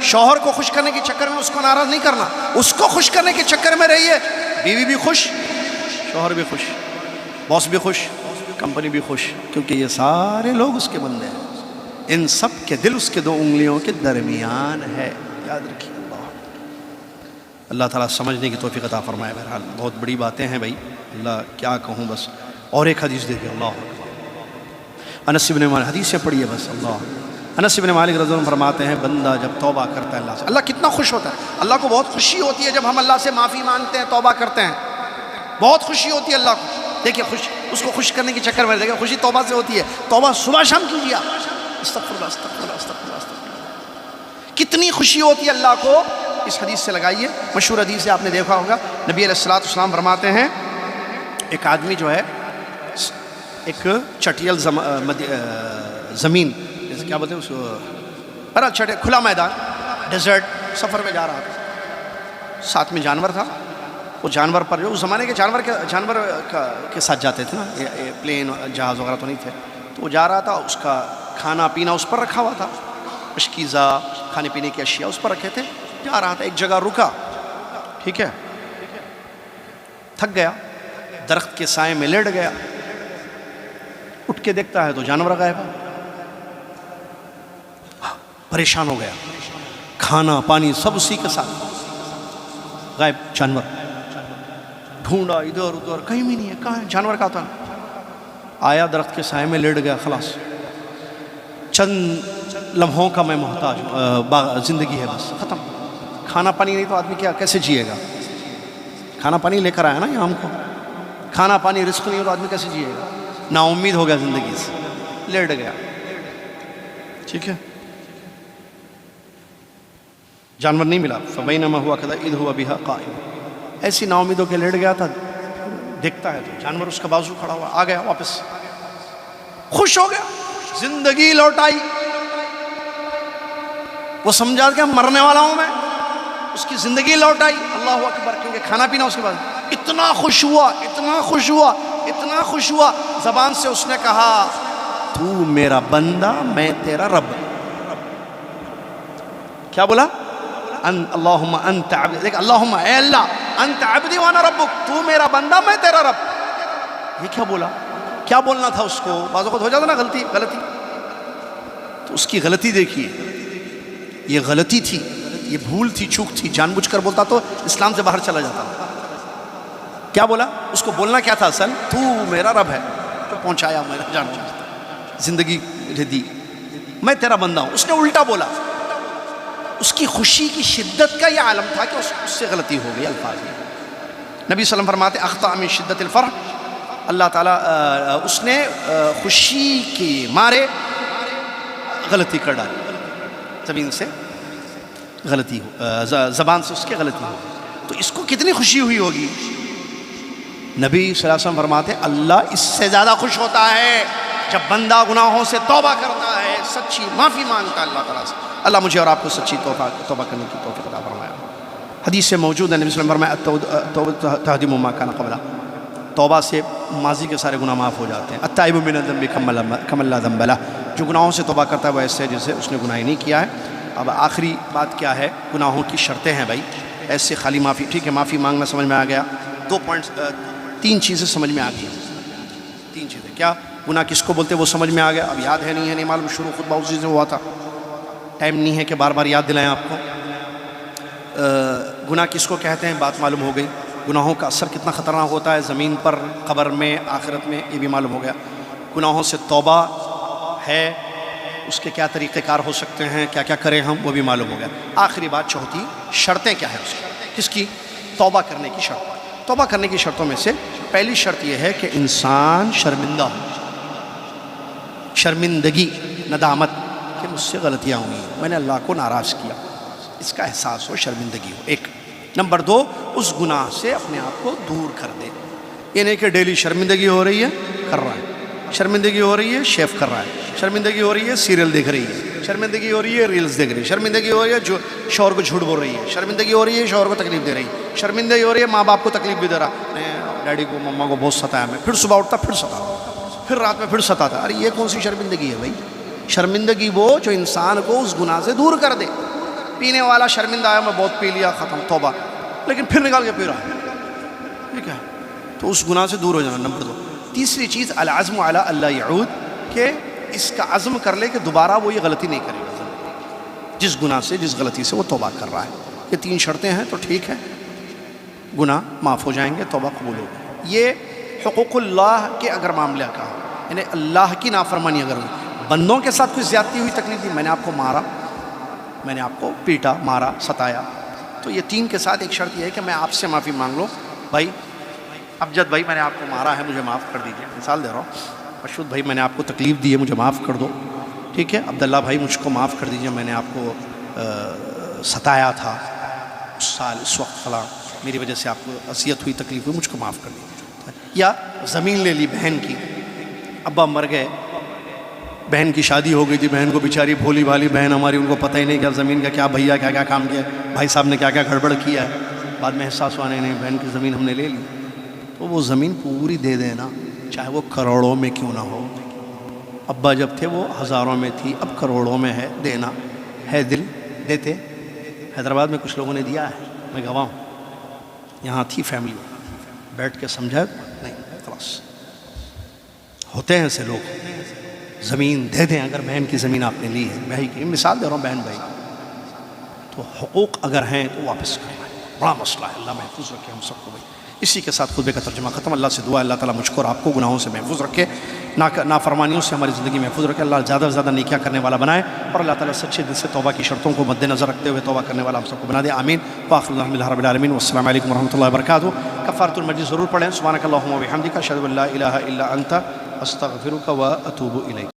شوہر کو خوش کرنے کے چکر میں اس کو ناراض نہیں کرنا، اس کو خوش کرنے کے چکر میں رہیے. بیوی بھی خوش، شوہر بھی خوش، باس بھی خوش، کمپنی بھی خوش، کیونکہ یہ سارے لوگ اس کے بندے ہیں. ان سب کے دل اس کے 2 انگلیوں کے درمیان ہے، یاد رکھیے. اللہ اللہ تعالیٰ سمجھنے کی توفیق عطا فرمائے. بہرحال بہت بڑی باتیں ہیں بھائی, اللہ کیا کہوں بس. اور ایک حدیث دیکھیں, اللہ اکبر. انس بن مالک, حدیثیں پڑھی ہے بس. اللہ, انس بن مالک رضی اللہ عنہ فرماتے ہیں بندہ جب توبہ کرتا ہے اللہ سے, اللہ کتنا خوش ہوتا ہے. اللہ کو بہت خوشی ہوتی ہے جب ہم اللہ سے معافی مانگتے ہیں, توبہ کرتے ہیں. بہت خوشی ہوتی ہے اللہ کو. دیکھیے خوش, اس کو خوش کرنے کے چکر میں دیکھیں خوشی توبہ سے ہوتی ہے. توبہ صبح شام کیجیے آپ, استغفر اللہ استغفر اللہ استغفر اللہ استغفر اللہ. کتنی خوشی ہوتی ہے اللہ کو. اس حدیث سے لگائیے, مشہور حدیث ہے, آپ نے دیکھا ہوگا. نبی علیہ الصلوۃ والسلام فرماتے ہیں ایک آدمی جو ہے ایک چٹیل زمین, جیسے کیا بولتے ہیں اس کو, کھلا میدان, ڈیزرٹ, سفر میں جا رہا تھا. ساتھ میں جانور تھا. وہ جانور پر جو اس زمانے کے جانور کے ساتھ جاتے تھے نا, پلین جہاز وغیرہ تو نہیں تھے, تو وہ جا رہا تھا. اس کا کھانا پینا اس پر رکھا ہوا تھا, اشکیزہ کھانے پینے کی اشیاء اس پر رکھے تھے. جا رہا تھا, ایک جگہ رکا, ٹھیک ہے, تھک گیا, درخت کے سائے میں لیٹ گیا. اٹھ کے دیکھتا ہے تو جانور غائب ہے. پریشان ہو گیا, کھانا پانی سب اسی کے ساتھ, غائب جانور. ڈھونڈا ادھر ادھر, کہیں بھی نہیں ہے, کہاں ہے جانور. کا تھا آیا درخت کے سائے میں لیٹ گیا, خلاص. چند لمحوں کا میں محتاج ہوں, زندگی ہے بس, ختم. کھانا پانی نہیں تو آدمی کیسے جیے گا. کھانا پانی لے کر آیا نا یہ ہم کو, کھانا پانی رزق نہیں ہو تو آدمی کیسے جیے گا. نا امید ہو گیا زندگی سے, لیٹ گیا. ٹھیک ہے, جانور نہیں ملا. فبینما ہوا کذا اذ هو بها قائم, ایسی نا امید ہو کے لیٹ گیا تھا. دیکھتا ہے تو جانور اس کا بازو کھڑا ہوا. آ گیا واپس, خوش ہو گیا, زندگی لوٹائی. وہ سمجھا کہ مرنے والا ہوں میں, اس کی زندگی لوٹائی. اللہ اکبر, کیونکہ کھانا پینا اس کے بعد. اتنا خوش ہوا, اتنا خوش ہوا, اتنا خوش ہوا, زبان سے اس نے کہا تو میرا بندہ میں تیرا رب. کیا بولا؟ اللہم انت عبدی. دیکھ, اللہم اے اللہ, انت عبدی وانا ربک, تو میرا بندہ میں تیرا رب. یہ کیا بولا؟ کیا بولنا تھا اس کو؟ بعض اوقات ہو جاتا نا غلطی, تو اس کی غلطی دیکھیے. یہ غلطی تھی, یہ بھول تھی, چوک تھی. جان بوجھ کر بولتا تو اسلام سے باہر چلا جاتا. کیا بولا اس کو؟ بولنا کیا تھا اصل؟ تو میرا رب ہے. تو پہنچایا میرا جان بوجھ, زندگی دی, میں تیرا بندہ ہوں. اس نے الٹا بولا. اس کی خوشی کی شدت کا یہ عالم تھا کہ اس سے غلطی ہو گئی الفاظ میں. نبی صلی اللہ علیہ وسلم فرماتے اخطأ من شدت الفرح, اللہ تعالیٰ اس نے خوشی کے مارے غلطی کر ڈالی. زمین سے غلطی ہو, زبان سے اس کے غلطی ہو. تو اس کو کتنی خوشی ہوئی ہوگی. نبی صلی اللہ علیہ وسلم فرماتے اللہ اس سے زیادہ خوش ہوتا ہے جب بندہ گناہوں سے توبہ کرتا ہے, سچی معافی مانگتا ہے اللہ تعالیٰ سے. اللہ مجھے اور آپ کو سچی توبہ کرنے کی توفیق عطا فرمائے. حدیث سے موجود ہے, نبی صلی اللہ علیہ وسلم فرمایا التوبہ تہدم ما کان قبلہ, توبہ سے ماضی کے سارے گناہ معاف ہو جاتے ہیں. التائب من الذنب کمن لا ذنب لہ, جو گناہوں سے توبہ کرتا ہے وہ ایسے جیسے اس نے گناہ ہی نہیں کیا ہے. اب آخری بات کیا ہے, گناہوں کی شرطیں ہیں بھائی. ایسے خالی معافی, ٹھیک ہے معافی مانگنا سمجھ میں آ گیا. 2 پوائنٹس, 3 چیزیں سمجھ میں آ گئی. 3 چیزیں کیا, گناہ کس کو بولتے وہ سمجھ میں آ گیا. اب یاد ہے نہیں معلوم, شروع خطبہ اسی سے ہوا تھا, ٹائم نہیں ہے کہ بار بار یاد دلائیں آپ کو. گناہ کس کو کہتے ہیں بات معلوم ہو گئی. گناہوں کا اثر کتنا خطرناک ہوتا ہے زمین پر, قبر میں, آخرت میں, یہ بھی معلوم ہو گیا. گناہوں سے توبہ ہے, اس کے کیا طریقہ کار ہو سکتے ہیں, کیا کیا کریں ہم, وہ بھی معلوم ہو گیا. آخری بات چوتھی, شرطیں کیا ہیں اس کی, کس کی, توبہ کرنے کی شرط. توبہ کرنے کی شرطوں میں سے پہلی شرط یہ ہے کہ انسان شرمندہ ہو, شرمندگی, ندامت کہ مجھ سے غلطیاں ہوئی, میں نے اللہ کو ناراض کیا, اس کا احساس ہو, شرمندگی ہو. ایک. نمبر 2, اس گناہ سے اپنے آپ کو دور کر دے. یہ نہیں کہ ڈیلی شرمندگی ہو رہی ہے, کر رہا ہے, شرمندگی ہو رہی ہے, شیف کر رہا ہے, شرمندگی ہو رہی ہے, سیریل دیکھ رہی ہے, شرمندگی ہو رہی ہے, ریلز دیکھ رہی ہے, شرمندگی ہو رہی ہے جو شوہر کو جھوٹ بول رہی ہے, شرمندگی ہو رہی ہے شوہر کو تکلیف دے رہی ہے, شرمندگی ہو رہی ہے ماں باپ کو تکلیف بھی دے رہا, ڈیڈی کو مما کو بہت ستایا میں, پھر صبح اٹھتا پھر ستاتا, پھر رات میں پھر ستاتا. ارے یہ کون سی شرمندگی ہے بھائی؟ شرمندگی وہ جو انسان کو اس گناہ سے دور کر دے. پینے والا شرمندہ آیا, میں بہت پی لیا, ختم, توبہ, لیکن پھر نکال کے پی رہا ہے, ٹھیک ہے, تو اس گناہ سے دور ہو جانا. نمبر 2. تیسری چیز العزم علی اللہ یعود, کہ اس کا عزم کر لے کہ دوبارہ وہ یہ غلطی نہیں کرے گا, جس گناہ سے, جس غلطی سے وہ توبہ کر رہا ہے. یہ 3 شرطیں ہیں, تو ٹھیک ہے, گناہ معاف ہو جائیں گے، توبہ قبول ہوگی۔ یہ حقوق اللہ کے اگر معاملہ کا ہو، یعنی اللہ کی نافرمانی اگر ہوئی، بندوں کے ساتھ کوئی زیادتی ہوئی، تکلیف دی، میں نے آپ کو مارا، میں نے آپ کو پیٹا، مارا، ستایا، تو یتیم کے ساتھ ایک شرط یہ ہے کہ میں آپ سے معافی مانگ لوں، بھائی ابجد بھائی میں نے آپ کو مارا ہے، مجھے معاف کر دیجیے، مثال دے رہا ہوں، اشود بھائی میں نے آپ کو تکلیف دی ہے، مجھے معاف کر دو، ٹھیک ہے، عبداللہ بھائی مجھ کو معاف کر دیجیے، میں نے آپ کو ستایا تھا اس سال اس وقت فلاں، میری وجہ سے آپ کو اذیت ہوئی، تکلیف ہوئی، مجھ کو معاف کر دیجیے۔ یا زمین لے لی بہن کی، ابا مر گئے، بہن کی شادی ہو گئی تھی، بہن کو بیچاری بھولی بھالی بہن ہماری، ان کو پتہ ہی نہیں کہ زمین کا کیا بھیا کیا کیا کام کیا ہے، بھائی صاحب نے کیا کیا گڑبڑ کیا ہے، بعد میں احساس ہوا نہیں بہن کی زمین ہم نے لے لی، تو وہ زمین پوری دے دینا، چاہے وہ کروڑوں میں کیوں نہ ہو۔ ابا جب تھے وہ ہزاروں میں تھی، اب کروڑوں میں ہے، دینا ہے دل دیتے۔ حیدرآباد میں کچھ لوگوں نے دیا ہے، میں گواہ ہوں، یہاں تھی فیملی بیٹھ کے سمجھا نہیں، خلاص ہوتے ہیں ایسے لوگ، زمین دے دیں اگر بہن کی زمین آپ نے لی ہے، بھائی کی مثال دے رہا ہوں، بہن بھائی، تو حقوق اگر ہیں تو واپس کرنا ہے، بڑا مسئلہ ہے، اللہ محفوظ رکھے ہم سب کو بھائی۔ اسی کے ساتھ خطبے کا ترجمہ ختم۔ اللہ سے دعا ہے اللہ تعالیٰ مجھ کو اور آپ کو گناہوں سے محفوظ رکھے، نافرمانیوں سے ہماری زندگی محفوظ رکھے، اللہ زیادہ سے زیادہ نیکیاں کرنے والا بنائے، اور اللہ تعالیٰ سچے دل سے توبہ کی شرطوں کو مد نظر رکھتے ہوئے توبہ کرنے والا ہم سب کو بنا دے، آمین۔ وآخر دعوانا الحمدللہ رب العالمین، والسلام علیکم ورحمۃ اللہ وبرکاتہ۔ کفارۃ المجلس ضرور پڑھیں، سبحانک اللہم وبحمدک، اشہد ان لا الہ الا انت، استغفرک واتوب الیک۔